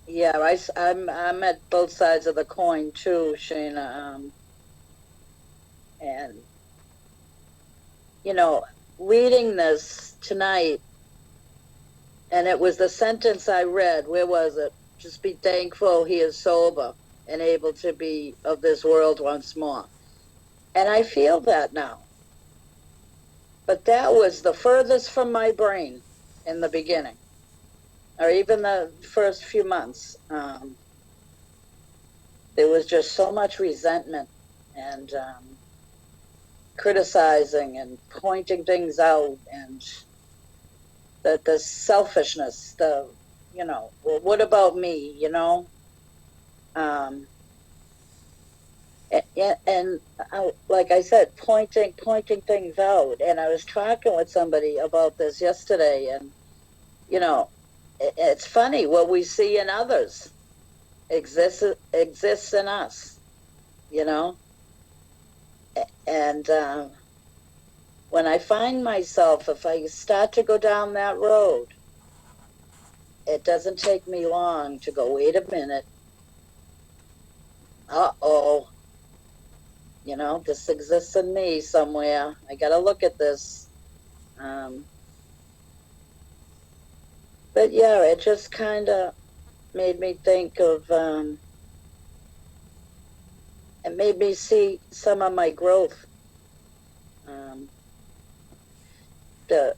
Yeah, I'm at both sides of the coin too, Shana. And reading this tonight, and it was the sentence I read. Where was it? Just be thankful he is sober and able to be of this world once more. And I feel that now. But that was the furthest from my brain in the beginning, or even the first few months. There was just so much resentment and criticizing and pointing things out, and the selfishness, well, what about me, and like I said, pointing things out. And I was talking with somebody about this yesterday, and it's funny, what we see in others exists in us, and when I find myself, if I start to go down that road, it doesn't take me long to go, wait a minute, this exists in me somewhere. I got to look at this. But yeah, it just kind of made me think of, it made me see some of my growth. There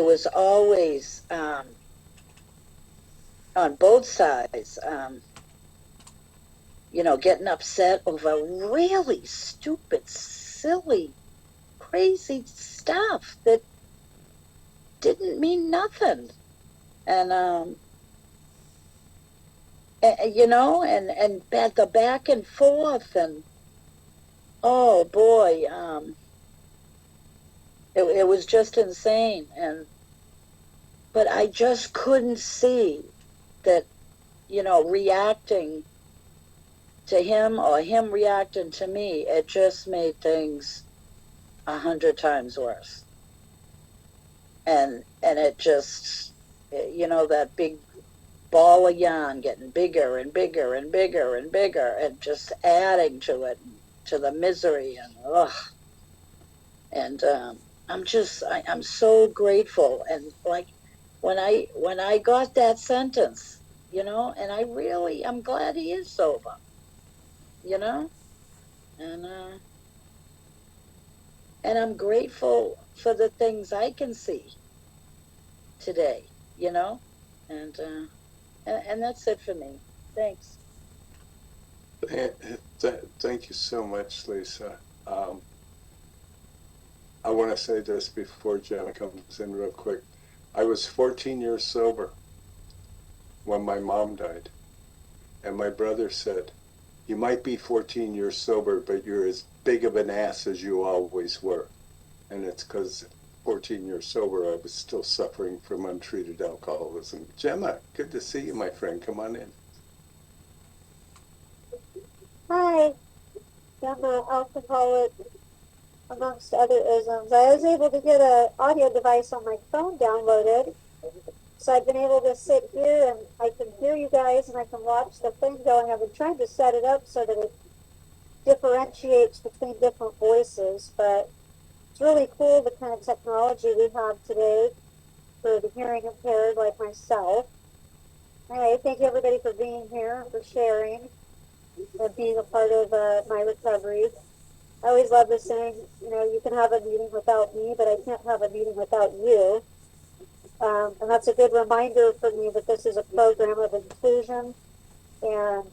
was always, on both sides, getting upset over really stupid, silly, crazy stuff that didn't mean nothing. And, and the back and forth, and oh boy, it was just insane. But I just couldn't see that, reacting to him or him reacting to me, it just made things 100 times worse. And it just, that big ball of yarn getting bigger and bigger and bigger and bigger, and just adding to it, to the misery, and ugh. And I'm so grateful. And like when I got that sentence, and I'm glad he is sober, you know, and I'm grateful for the things I can see today, and that's it for me. Thanks. Thank you so much, Lisa. I want to say this before Jenna comes in real quick. I was 14 years sober when my mom died. And my brother said, you might be 14 years sober, but you're as big of an ass as you always were. And it's because 14 years sober, I was still suffering from untreated alcoholism. Gemma, good to see you, my friend. Come on in. Hi, I'm an alcoholic, amongst other isms. I was able to get an audio device on my phone downloaded, so I've been able to sit here and I can hear you guys and I can watch the thing going. I've been trying to set it up so that it differentiates between different voices, but it's really cool the kind of technology we have today for the hearing impaired like myself. Anyway, thank you everybody for being here, for sharing, and being a part of my recovery. I always love the saying, you can have a meeting without me, but I can't have a meeting without you. And that's a good reminder for me that this is a program of inclusion and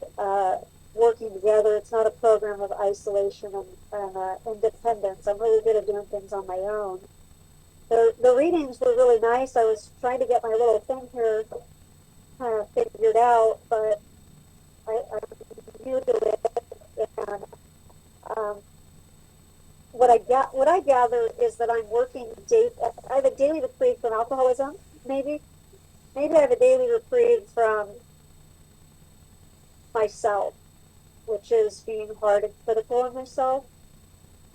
working together. It's not a program of isolation and independence. I'm really good at doing things on my own. The readings were really nice. I was trying to get my little thing here kind of figured out, but I'm new to it. And what I gather is that I'm working. I have a daily reprieve from alcoholism. Maybe I have a daily reprieve from myself, which is being hard and critical on myself.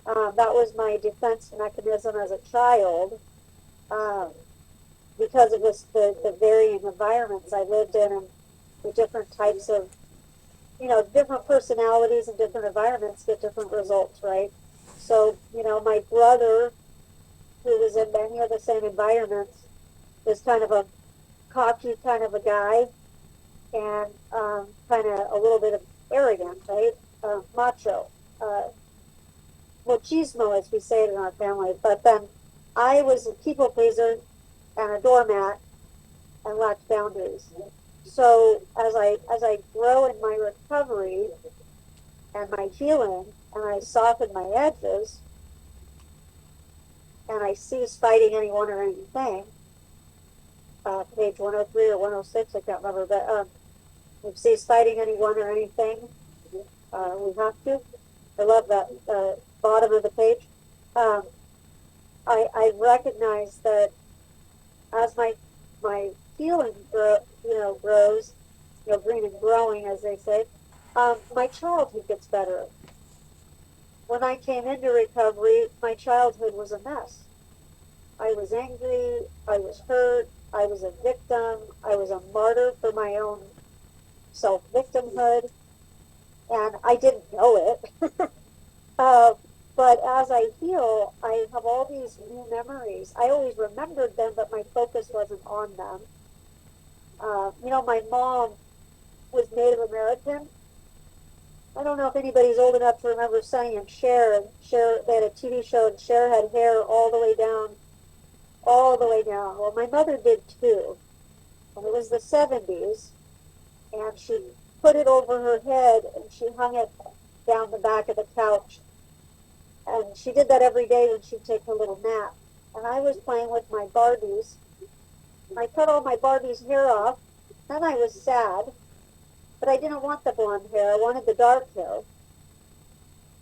That was my defense mechanism as a child, because of the varying environments I lived in and the different types of, different personalities and different environments get different results, right? So, my brother, who was in many of the same environments, is kind of a cocky kind of a guy, and kind of a little bit of arrogant, right? Macho, machismo, as we say it in our family. But then I was a people pleaser and a doormat and lacked boundaries. So as I grow in my recovery and my healing, and I soften my edges, and I cease fighting anyone or anything, page 103 or 106, I can't remember, but we cease fighting anyone or anything. We have to. I love that bottom of the page. I recognize that as my healing grows, green and growing, as they say, my childhood gets better. When I came into recovery, my childhood was a mess. I was angry, I was hurt, I was a victim, I was a martyr for my own self-victimhood, and I didn't know it. But as I heal, I have all these new memories. I always remembered them, but my focus wasn't on them. My mom was Native American. I don't know if anybody's old enough to remember Sonny and Cher. And Cher, they had a TV show, and Cher had hair all the way down. Well, my mother did too. And it was the 70s, and she put it over her head, and she hung it down the back of the couch. And she did that every day when she'd take her little nap. And I was playing with my Barbies. I cut all my Barbies' hair off. Then I was sad. But I didn't want the blonde hair. I wanted the dark hair.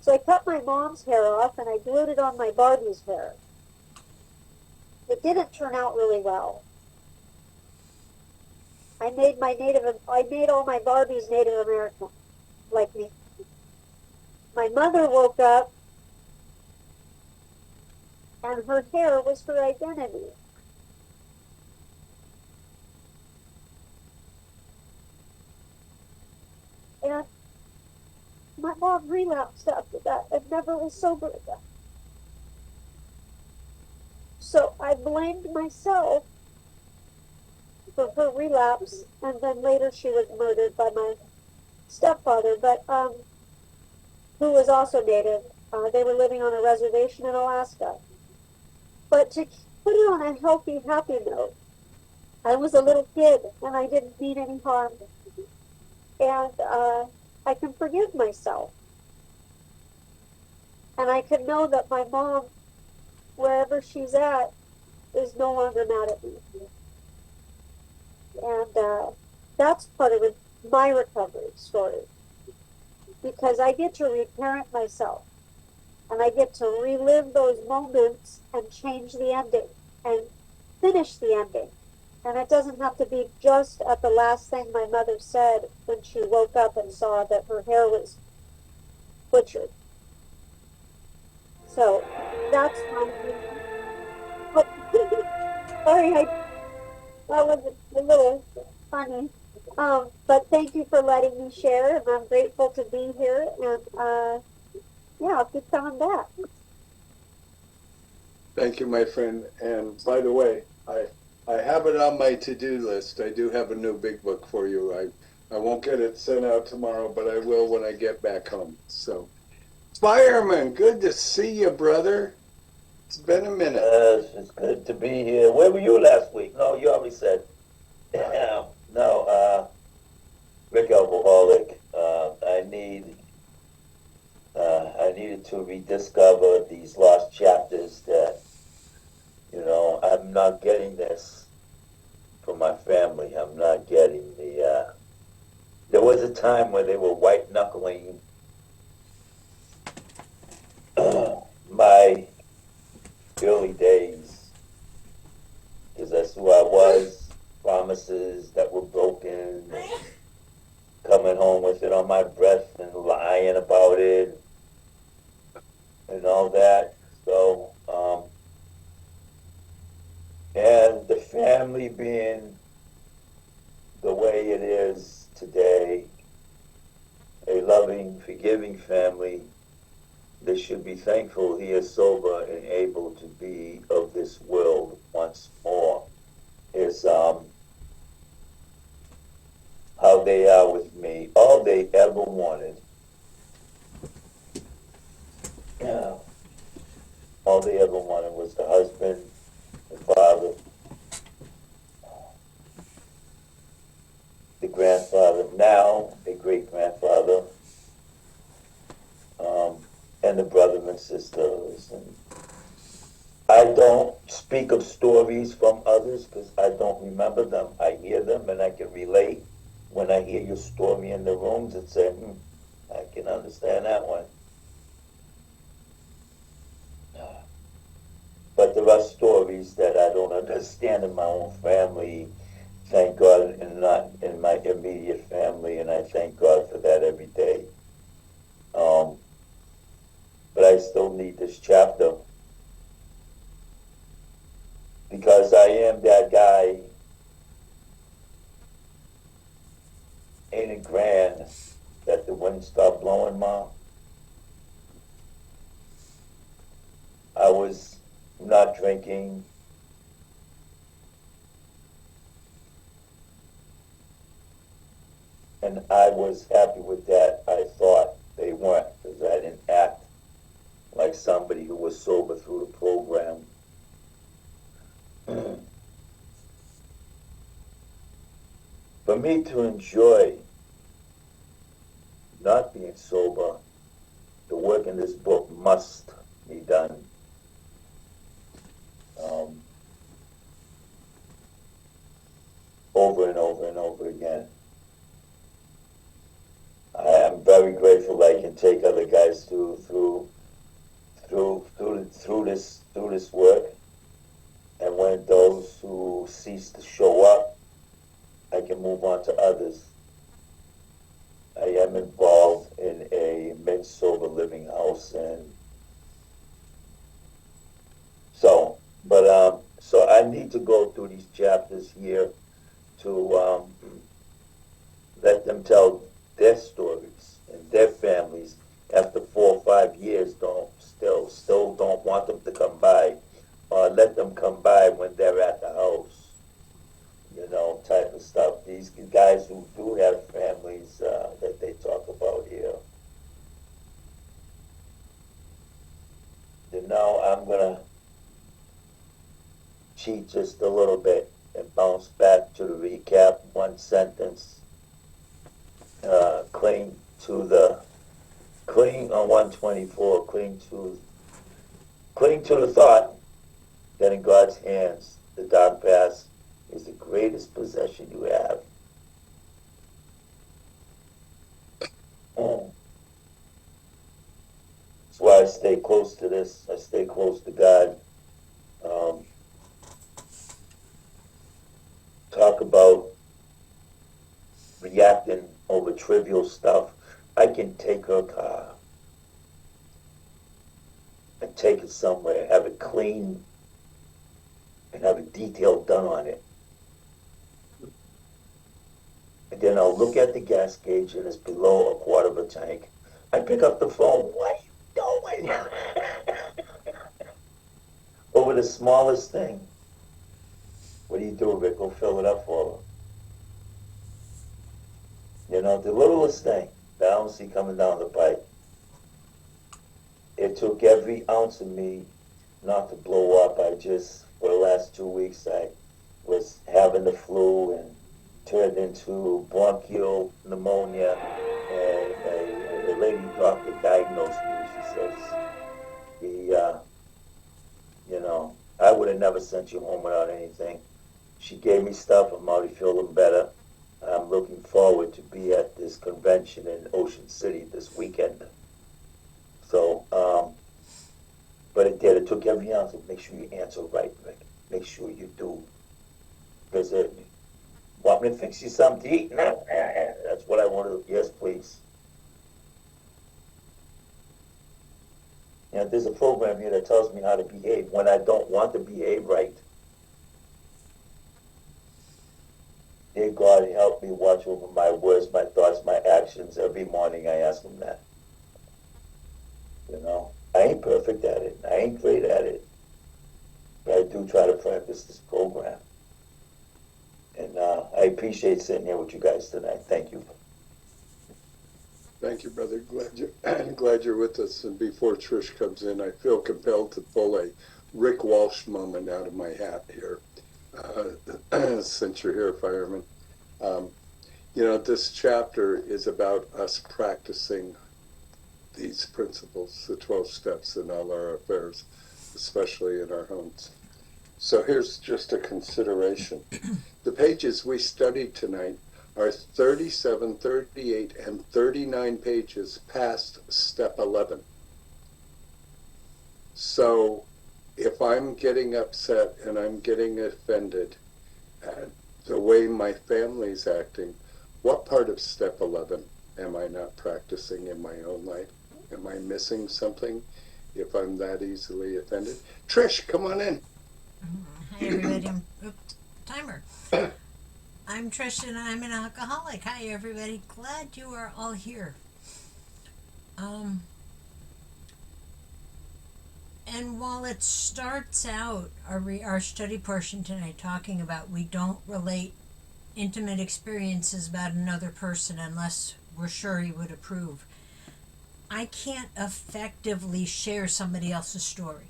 So I cut my mom's hair off and I glued it on my Barbie's hair. It didn't turn out really well. I made all my Barbies Native American, like me. My mother woke up and her hair was her identity. And my mom relapsed after that and never was sober again. So I blamed myself for her relapse, and then later she was murdered by my stepfather, but who was also Native. They were living on a reservation in Alaska. But to put it on a healthy, happy note, I was a little kid and I didn't mean any harm. And I can forgive myself. And I can know that my mom, wherever she's at, is no longer mad at me. And that's part of my recovery story. Because I get to reparent myself. And I get to relive those moments and change the ending and finish the ending. And it doesn't have to be just at the last thing my mother said when she woke up and saw that her hair was butchered. So that's my sorry, that was a little funny. But thank you for letting me share, and I'm grateful to be here. And yeah, I'll keep coming back. Thank you, my friend. And by the way, I have it on my to-do list. I do have a new big book for you. I won't get it sent out tomorrow, but I will when I get back home. So, Fireman, good to see you, brother. It's been a minute. It's good to be here. Where were you last week? No, you already said. No, Rick Alcoholic. I needed to rediscover these lost chapters that, I'm not getting this from my family. I'm not getting there was a time where they were white knuckling my early days, because that's who I was. Promises that were broken, coming home with it on my breath and lying about it and all that. So, and the family being the way it is today, a loving, forgiving family, they should be thankful he is sober and able to be of this world once more. Is how they are with me. All they ever wanted. All they ever wanted was the husband, the father, the grandfather, now a great-grandfather, and the brothers and sisters. And I don't speak of stories from others because I don't remember them. I hear them and I can relate. When I hear your story in the rooms and say, I can understand that one. But there are stories that I don't understand in my own family, thank God, and not in my immediate family, and I thank God for that every day. But I still need this chapter because I am that guy. Ain't it grand that the wind stopped blowing, Ma? I was not drinking. And I was happy with that. I thought they weren't, because I didn't act like somebody who was sober through the program. For me to enjoy not being sober, the work in this book must be done. Over and over and over again. I am very grateful I can take other guys through this work, and when those who cease to show up, I can move on to others. I am involved in a men's sober living house, and so I need to go through these chapters here to let them tell their stories and their families after 4 or 5 years still don't want them to come by, or let them come who do have families that they talk about here. And now I'm gonna cheat just a little bit and bounce back to the recap. One sentence, cling on 124, cling to the thought that in God's hands, the dark past is the greatest possession you have. That's why I stay close to this. I stay close to God. Talk about reacting over trivial stuff. I can take her car and take it somewhere, have it clean, and have a detail done on it. And then I'll look at the gas gauge and it's below a quarter of a tank. I pick up the phone. What are you doing? Over the smallest thing. What do you do, Rick? Go fill it up for her. You know, the littlest thing that I don't see coming down the pipe. It took every ounce of me not to blow up. For the last 2 weeks, I was having the flu and turned into bronchial pneumonia. And the lady doctor diagnosed me. She says, I would have never sent you home without anything. She gave me stuff. I'm already feeling better. I'm looking forward to be at this convention in Ocean City this weekend. So, but it did. It took every ounce. Make sure you answer right, Rick. Make sure you do. Because want me to fix you something to eat? No, that's what I want to do. Yes, please. And there's a program here that tells me how to behave when I don't want to behave right. Dear God, help me watch over my words, my thoughts, my actions. Every morning I ask him that. I ain't perfect at it. I ain't great at it. But I do try to practice this program. And I appreciate sitting here with you guys tonight. Thank you. Thank you, brother. Glad you're with us. And before Trish comes in, I feel compelled to pull a Rick Walsh moment out of my hat here. Since you're here, fireman. This chapter is about us practicing these principles, the 12 steps in all our affairs, especially in our homes. So here's just a consideration. The pages we studied tonight are 37, 38, and 39 pages past step 11. So if I'm getting upset and I'm getting offended at the way my family's acting, what part of step 11 am I not practicing in my own life? Am I missing something if I'm that easily offended? Trish, come on in. Hi, everybody. Timer. I'm Trish and I'm an alcoholic. Hi, everybody. Glad you are all here. And while it starts out our study portion tonight talking about we don't relate intimate experiences about another person unless we're sure he would approve, I can't effectively share somebody else's story.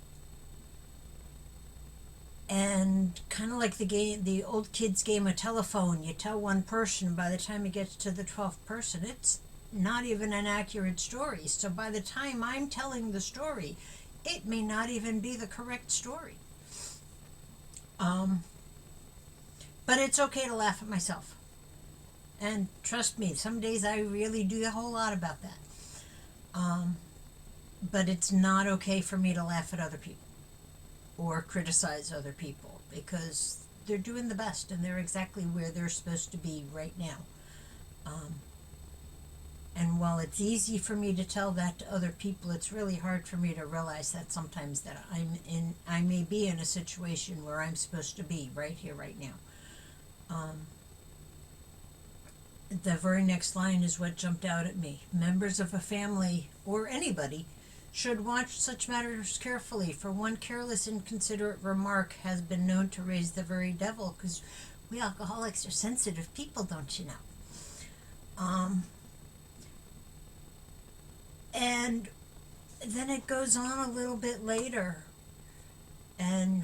And kind of like the old kids game of telephone, you tell one person, by the time it gets to the 12th person, it's not even an accurate story. So by the time I'm telling the story, it may not even be the correct story. But it's okay to laugh at myself. And trust me, some days I really do a whole lot about that. But it's not okay for me to laugh at other people or criticize other people because they're doing the best and they're exactly where they're supposed to be right now. And while it's easy for me to tell that to other people, it's really hard for me to realize that sometimes that I may be in a situation where I'm supposed to be right here, right now. The very next line is what jumped out at me. Members of a family or anybody should watch such matters carefully, for one careless, inconsiderate remark has been known to raise the very devil, because we alcoholics are sensitive people, don't you know? And then it goes on a little bit later, and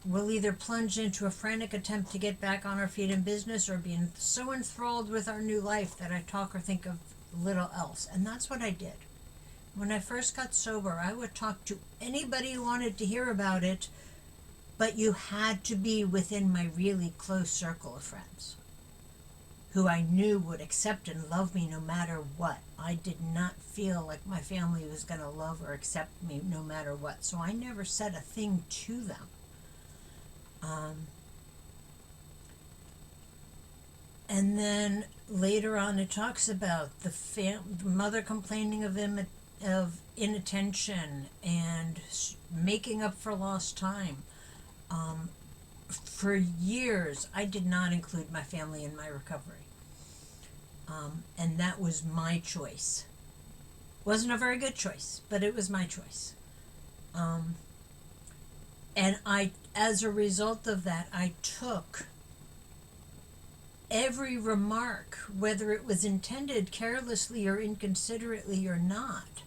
we'll either plunge into a frantic attempt to get back on our feet in business or be so enthralled with our new life that I talk or think of little else. And that's what I did. When I first got sober, I would talk to anybody who wanted to hear about it, but you had to be within my really close circle of friends who I knew would accept and love me no matter what. I did not feel like my family was going to love or accept me no matter what, so I never said a thing to them. And then later on it talks about the mother complaining of inattention and making up for lost time. For years, I did not include my family in my recovery. And that was my choice. Wasn't a very good choice, but it was my choice. And as a result of that, I took every remark, whether it was intended carelessly or inconsiderately or not,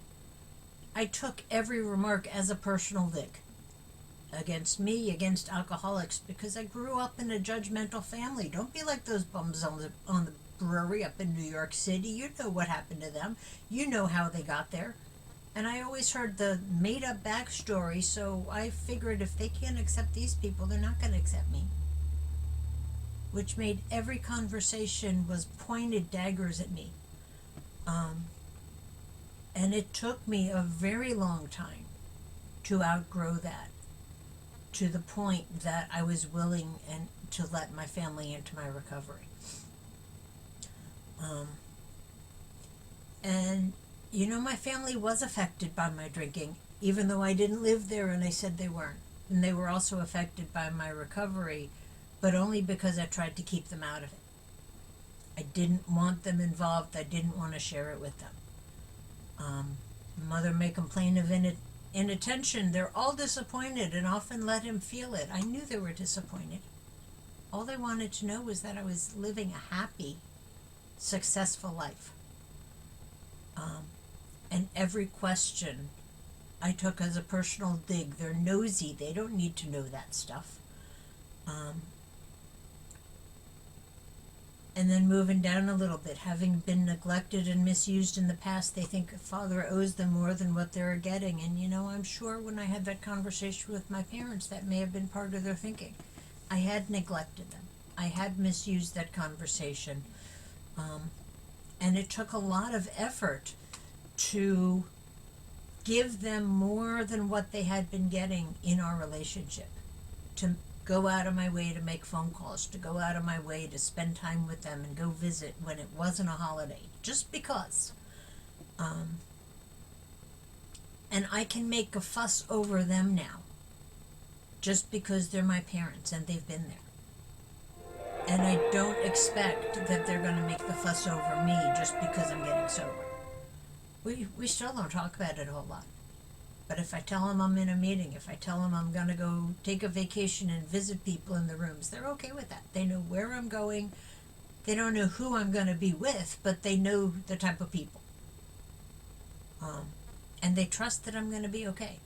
I took every remark as a personal dig against me, against alcoholics, because I grew up in a judgmental family. Don't be like those bums on the brewery up in New York City. You know what happened to them. You know how they got there. And I always heard the made-up backstory, so I figured if they can't accept these people, they're not going to accept me. Which made every conversation was pointed daggers at me. And it took me a very long time to outgrow that, to the point that I was willing to let my family into my recovery. And you know, my family was affected by my drinking, even though I didn't live there and I said they weren't. And they were also affected by my recovery, but only because I tried to keep them out of it. I didn't want them involved. I didn't want to share it with them. Mother may complain of inattention. They're all disappointed and often let him feel it. I knew they were disappointed. All they wanted to know was that I was living a happy, successful life. And every question I took as a personal dig. They're nosy. They don't need to know that stuff. And then moving down a little bit, having been neglected and misused in the past, they think father owes them more than what they're getting. And you know, I'm sure when I had that conversation with my parents, that may have been part of their thinking. I had neglected them. I had misused that conversation. And it took a lot of effort to give them more than what they had been getting in our relationship. To go out of my way to make phone calls, to go out of my way to spend time with them and go visit when it wasn't a holiday, just because. And I can make a fuss over them now, just because they're my parents and they've been there. And I don't expect that they're going to make the fuss over me just because I'm getting sober. We still don't talk about it a whole lot. But if I tell them I'm in a meeting, if I tell them I'm going to go take a vacation and visit people in the rooms, they're okay with that. They know where I'm going. They don't know who I'm going to be with, but they know the type of people. And they trust that I'm going to be okay.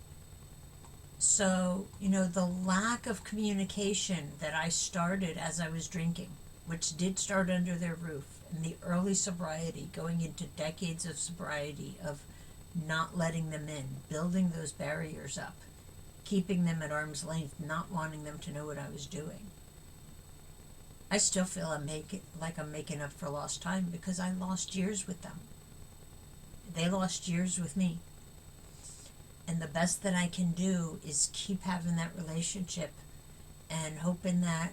So, you know, the lack of communication that I started as I was drinking, which did start under their roof, and the early sobriety, going into decades of sobriety, of not letting them in, building those barriers up, keeping them at arm's length, not wanting them to know what I was doing. I still feel I'm making up for lost time because I lost years with them. They lost years with me. And the best that I can do is keep having that relationship and hoping that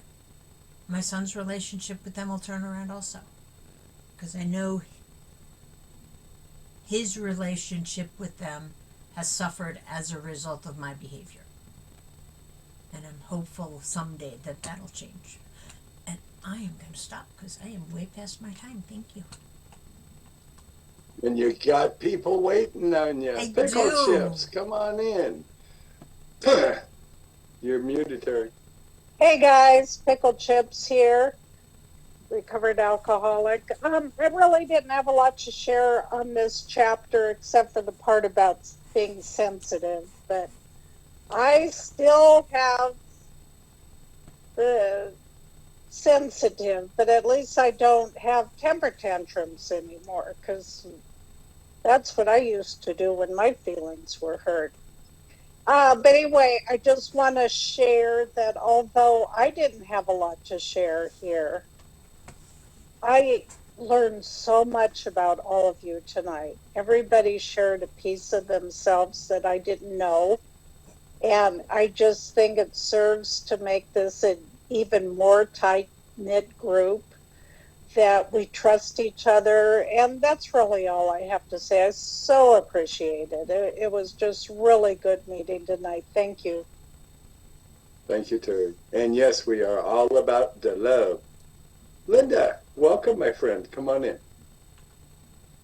my son's relationship with them will turn around also. Because I know his relationship with them has suffered as a result of my behavior. And I'm hopeful someday that that'll change. And I am going to stop because I am way past my time. Thank you. And you got people waiting on you. I Pickle do. chips, come on in. You're muted, Terry. Hey guys, Pickle Chips here. recovered alcoholic. I really didn't have a lot to share on this chapter except for the part about being sensitive, but I still have the sensitive, but at least I don't have temper tantrums anymore, because that's what I used to do when my feelings were hurt. But anyway, I just want to share that although I didn't have a lot to share here, I learned so much about all of you tonight. Everybody shared a piece of themselves that I didn't know. And I just think it serves to make this an even more tight-knit group, that we trust each other. And that's really all I have to say. I so appreciate it. It was just really good meeting tonight. Thank you. Thank you, Terry. And yes, we are all about the love. Linda, welcome, my friend. Come on in.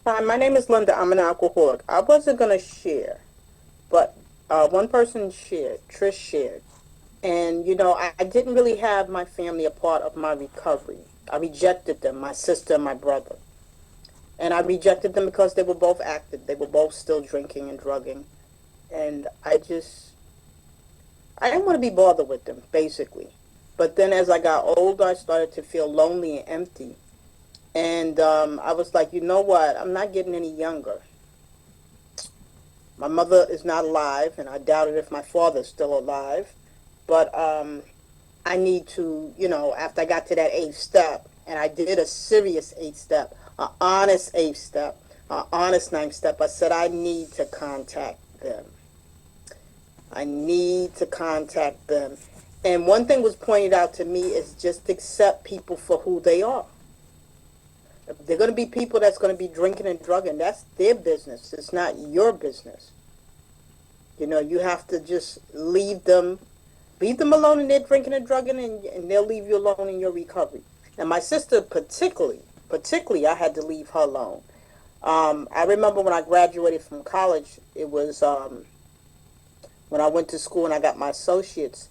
Hi, my name is Linda. I'm an alcoholic. I wasn't going to share, but one person shared, Trish shared. And, you know, I didn't really have my family a part of my recovery. I rejected them, my sister and my brother. And I rejected them because they were both active. They were both still drinking and drugging. And I didn't want to be bothered with them, basically. But then as I got older, I started to feel lonely and empty. And I was like, you know what? I'm not getting any younger. My mother is not alive, and I doubt it if my father's still alive. But I need to, you know, after I got to that 8th step, and I did a serious 8th step, an honest 8th step, an honest 9th step, I said I need to contact them. I need to contact them. And one thing was pointed out to me is just accept people for who they are. If they're going to be people that's going to be drinking and drugging, that's their business. It's not your business. You know, you have to just leave them alone in their drinking and drugging, and they'll leave you alone in your recovery. And my sister particularly, I had to leave her alone. I remember when I graduated from college, it was when I went to school and I got my associates,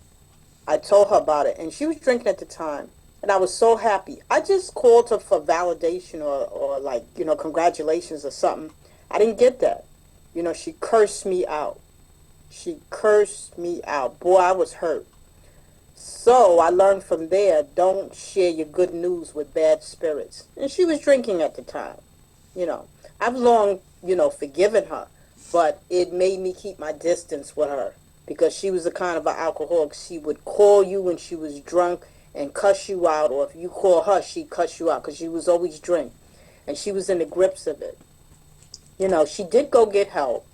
I told her about it, and she was drinking at the time. And I was so happy. I just called her for validation or like, you know, congratulations or something. I didn't get that. You know, she cursed me out. She cursed me out. Boy, I was hurt. So I learned from there, don't share your good news with bad spirits. And she was drinking at the time. You know, I've long, you know, forgiven her. But it made me keep my distance with her. Because she was the kind of an alcoholic. She would call you when she was drunk and cuss you out, or if you call her, she'd cuss you out, because she was always drink, and she was in the grips of it. You know, she did go get help,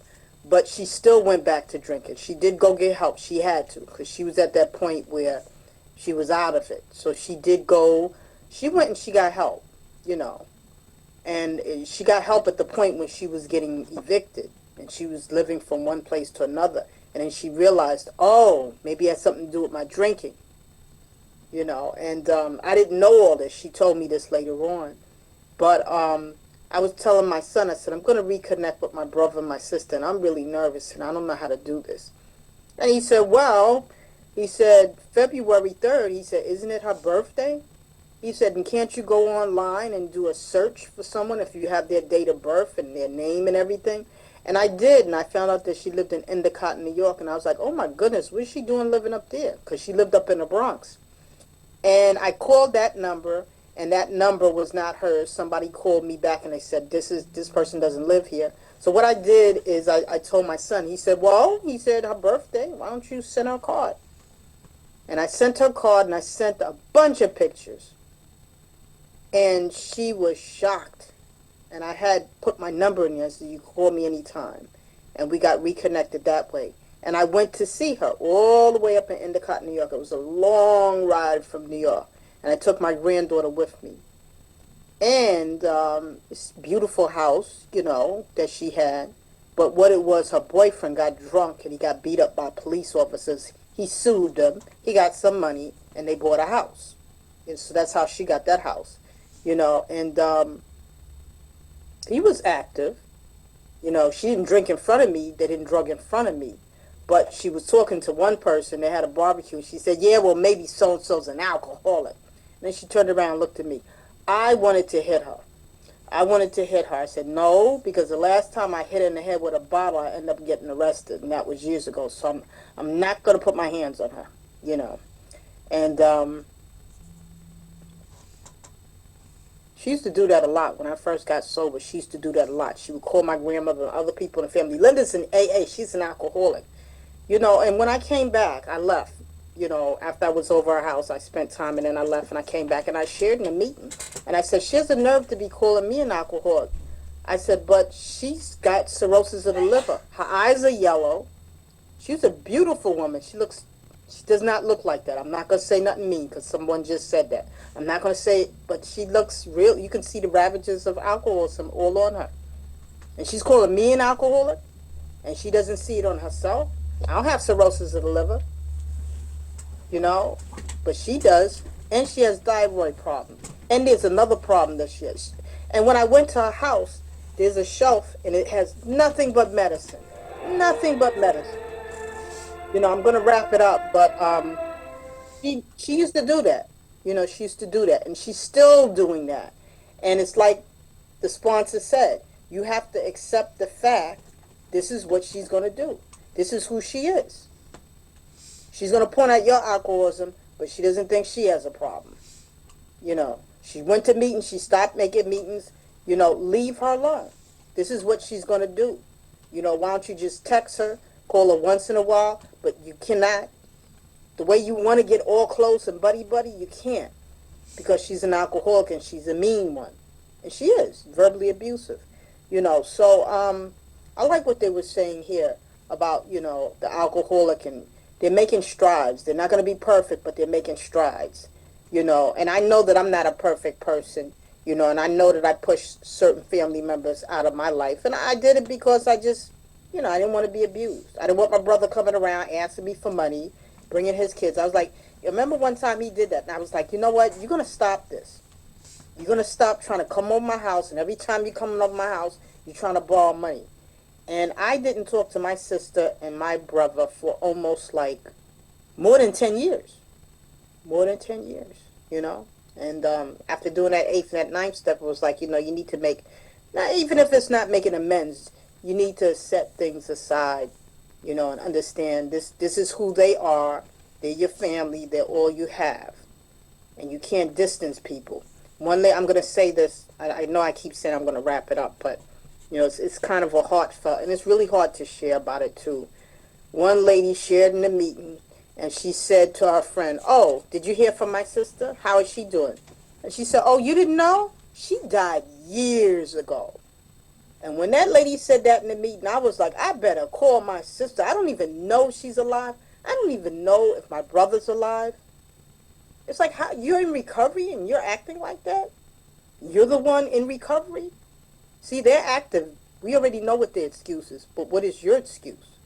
but she still went back to drinking. She did go get help. She had to, because she was at that point where she was out of it. So she went and she got help, you know, and she got help at the point when she was getting evicted, and she was living from one place to another, and then she realized, oh, maybe it had something to do with my drinking. You know, and I didn't know all this. She told me this later on. But I was telling my son, I said, I'm going to reconnect with my brother and my sister, and I'm really nervous, and I don't know how to do this. And he said, well, he said, February 3rd, he said, isn't it her birthday? He said, and can't you go online and do a search for someone if you have their date of birth and their name and everything? And I did, and I found out that she lived in Endicott, New York, and I was like, oh my goodness, what's she doing living up there? Because she lived up in the Bronx. And I called that number, and that number was not hers. Somebody called me back, and they said, this person doesn't live here. So what I did is I told my son. He said, well, he said, her birthday, why don't you send her a card? And I sent her a card, and I sent a bunch of pictures. And she was shocked. And I had put my number in there, so you call me anytime. And we got reconnected that way. And I went to see her all the way up in Endicott, New York. It was a long ride from New York. And I took my granddaughter with me. And this beautiful house, you know, that she had. But what it was, her boyfriend got drunk and he got beat up by police officers. He sued them. He got some money and they bought a house. And so that's how she got that house, you know. And he was active. You know, she didn't drink in front of me. They didn't drug in front of me. But she was talking to one person. They had a barbecue. She said, yeah, well, maybe so-and-so's an alcoholic. And then she turned around and looked at me. I wanted to hit her. I said, no, because the last time I hit her in the head with a bottle, I ended up getting arrested, and that was years ago. So I'm not going to put my hands on her, you know. And she used to do that a lot. When I first got sober, she used to do that a lot. She would call my grandmother and other people in the family. Linda's in AA. She's an alcoholic. You know, and when I came back, I left. You know, after I was over her house, I spent time, and then I left, and I came back, and I shared in a meeting. And I said, she has the nerve to be calling me an alcoholic. I said, but she's got cirrhosis of the liver. Her eyes are yellow. She's a beautiful woman. She does not look like that. I'm not going to say nothing mean because someone just said that. I'm not going to say it, but she looks real. You can see the ravages of alcoholism all on her. And she's calling me an alcoholic, and she doesn't see it on herself. I don't have cirrhosis of the liver, you know, but she does, and she has thyroid problems. And there's another problem that she has. And when I went to her house, there's a shelf, and it has nothing but medicine. Nothing but medicine. You know, I'm going to wrap it up, but she used to do that. You know, she used to do that, and she's still doing that. And it's like the sponsor said, you have to accept the fact this is what she's going to do. This is who she is. She's going to point out your alcoholism, but she doesn't think she has a problem. You know, she went to meetings, she stopped making meetings. You know, leave her alone. This is what she's going to do. You know, why don't you just text her, call her once in a while, but you cannot. The way you want to get all close and buddy-buddy, you can't, because she's an alcoholic and she's a mean one. And she is, verbally abusive. You know, so I like what they were saying here about, you know, the alcoholic, and they're making strides. They're not going to be perfect, but they're making strides, you know. And I know that I'm not a perfect person, you know, and I know that I pushed certain family members out of my life. And I did it because I just, you know, I didn't want to be abused. I didn't want my brother coming around asking me for money, bringing his kids. I was like, remember one time he did that, and I was like, you know what, you're going to stop this. You're going to stop trying to come over my house, and every time you're coming over my house, you're trying to borrow money. And I didn't talk to my sister and my brother for almost like more than 10 years. More than 10 years, you know. And after doing that 8th and that 9th step, it was like, you know, you need to make, now even if it's not making amends, you need to set things aside, you know, and understand this is who they are. They're your family. They're all you have. And you can't distance people. One day, I'm going to say this. I know I keep saying I'm going to wrap it up, but, you know, it's kind of a heartfelt, and it's really hard to share about it, too. One lady shared in the meeting, and she said to her friend, oh, did you hear from my sister? How is she doing? And she said, oh, you didn't know? She died years ago. And when that lady said that in the meeting, I was like, I better call my sister. I don't even know if she's alive. I don't even know if my brother's alive. It's like, how you're in recovery and you're acting like that? You're the one in recovery? See, they're active. We already know what their excuse is, but what is your excuse?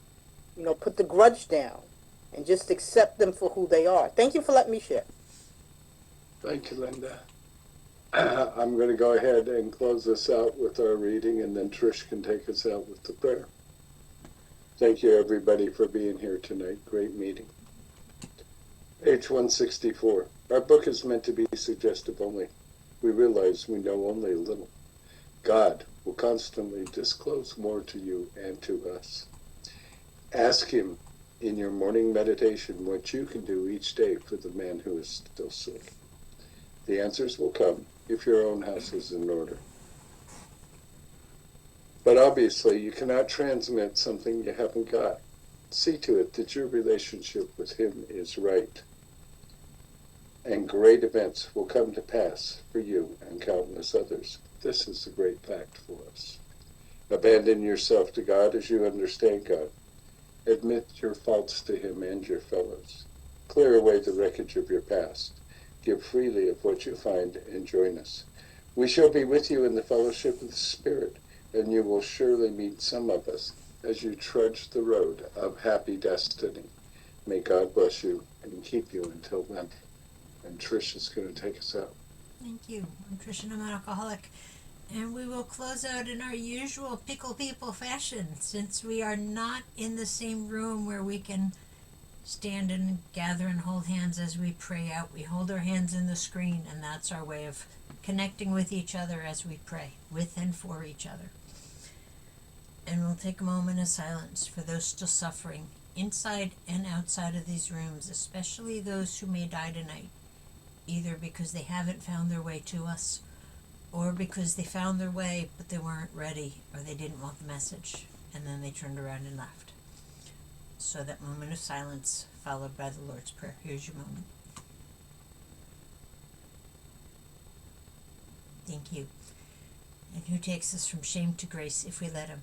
You know, put the grudge down and just accept them for who they are. Thank you for letting me share. Thank you, Linda. I'm going to go ahead and close this out with our reading, and then Trish can take us out with the prayer. Thank you, everybody, for being here tonight. Great meeting. Page 164. Our book is meant to be suggestive only. We realize we know only a little. God will constantly disclose more to you and to us. Ask him in your morning meditation what you can do each day for the man who is still sick. The answers will come if your own house is in order. But obviously, you cannot transmit something you haven't got. See to it that your relationship with him is right. And great events will come to pass for you and countless others. This is the great fact for us. Abandon yourself to God as you understand God. Admit your faults to him and your fellows. Clear away the wreckage of your past. Give freely of what you find and join us. We shall be with you in the fellowship of the Spirit, and you will surely meet some of us as you trudge the road of happy destiny. May God bless you and keep you until then. And Trish is going to take us out. Thank you. I'm Trish, and I'm an alcoholic. And we will close out in our usual pickle people fashion, since we are not in the same room where we can stand and gather and hold hands as we pray out. We hold our hands in the screen, and that's our way of connecting with each other as we pray, with and for each other. And we'll take a moment of silence for those still suffering, inside and outside of these rooms, especially those who may die tonight, either because they haven't found their way to us, or because they found their way but they weren't ready, or they didn't want the message, and then they turned around and left. So that moment of silence followed by the Lord's Prayer. Here's your moment. Thank you. And who takes us from shame to grace if we let him?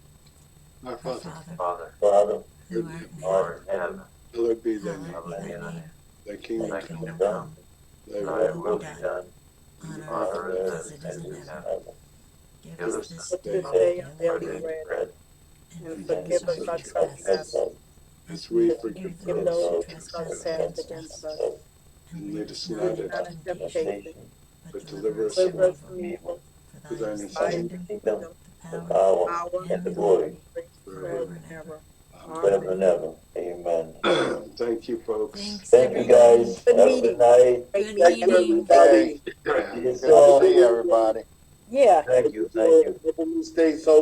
Our Father, Father, who art in heaven, hallowed be thy name. hallowed be thy name. Thy kingdom Thy come, kingdom come, thy thy will will be done, on earth as it is in heaven. Give us this day day our our daily daily bread, bread, and and forgive us forgive our us our trespasses, trespasses, as we forgive forgive give those who those who trespass trespass against against us. us, And lead us not not into into not into temptation, temptation, but deliver us deliver us from from evil. evil. For from thine is the thine kingdom, kingdom, the the power, power, and the glory, glory, forever forever and ever. forever and ever. Amen. Thank you, folks. Thanks, Thank you, everybody. guys. Have a good night. Good Thank you, meeting. everybody. See you Good to soon. see everybody. Yeah. Thank you. Thank you. Stay so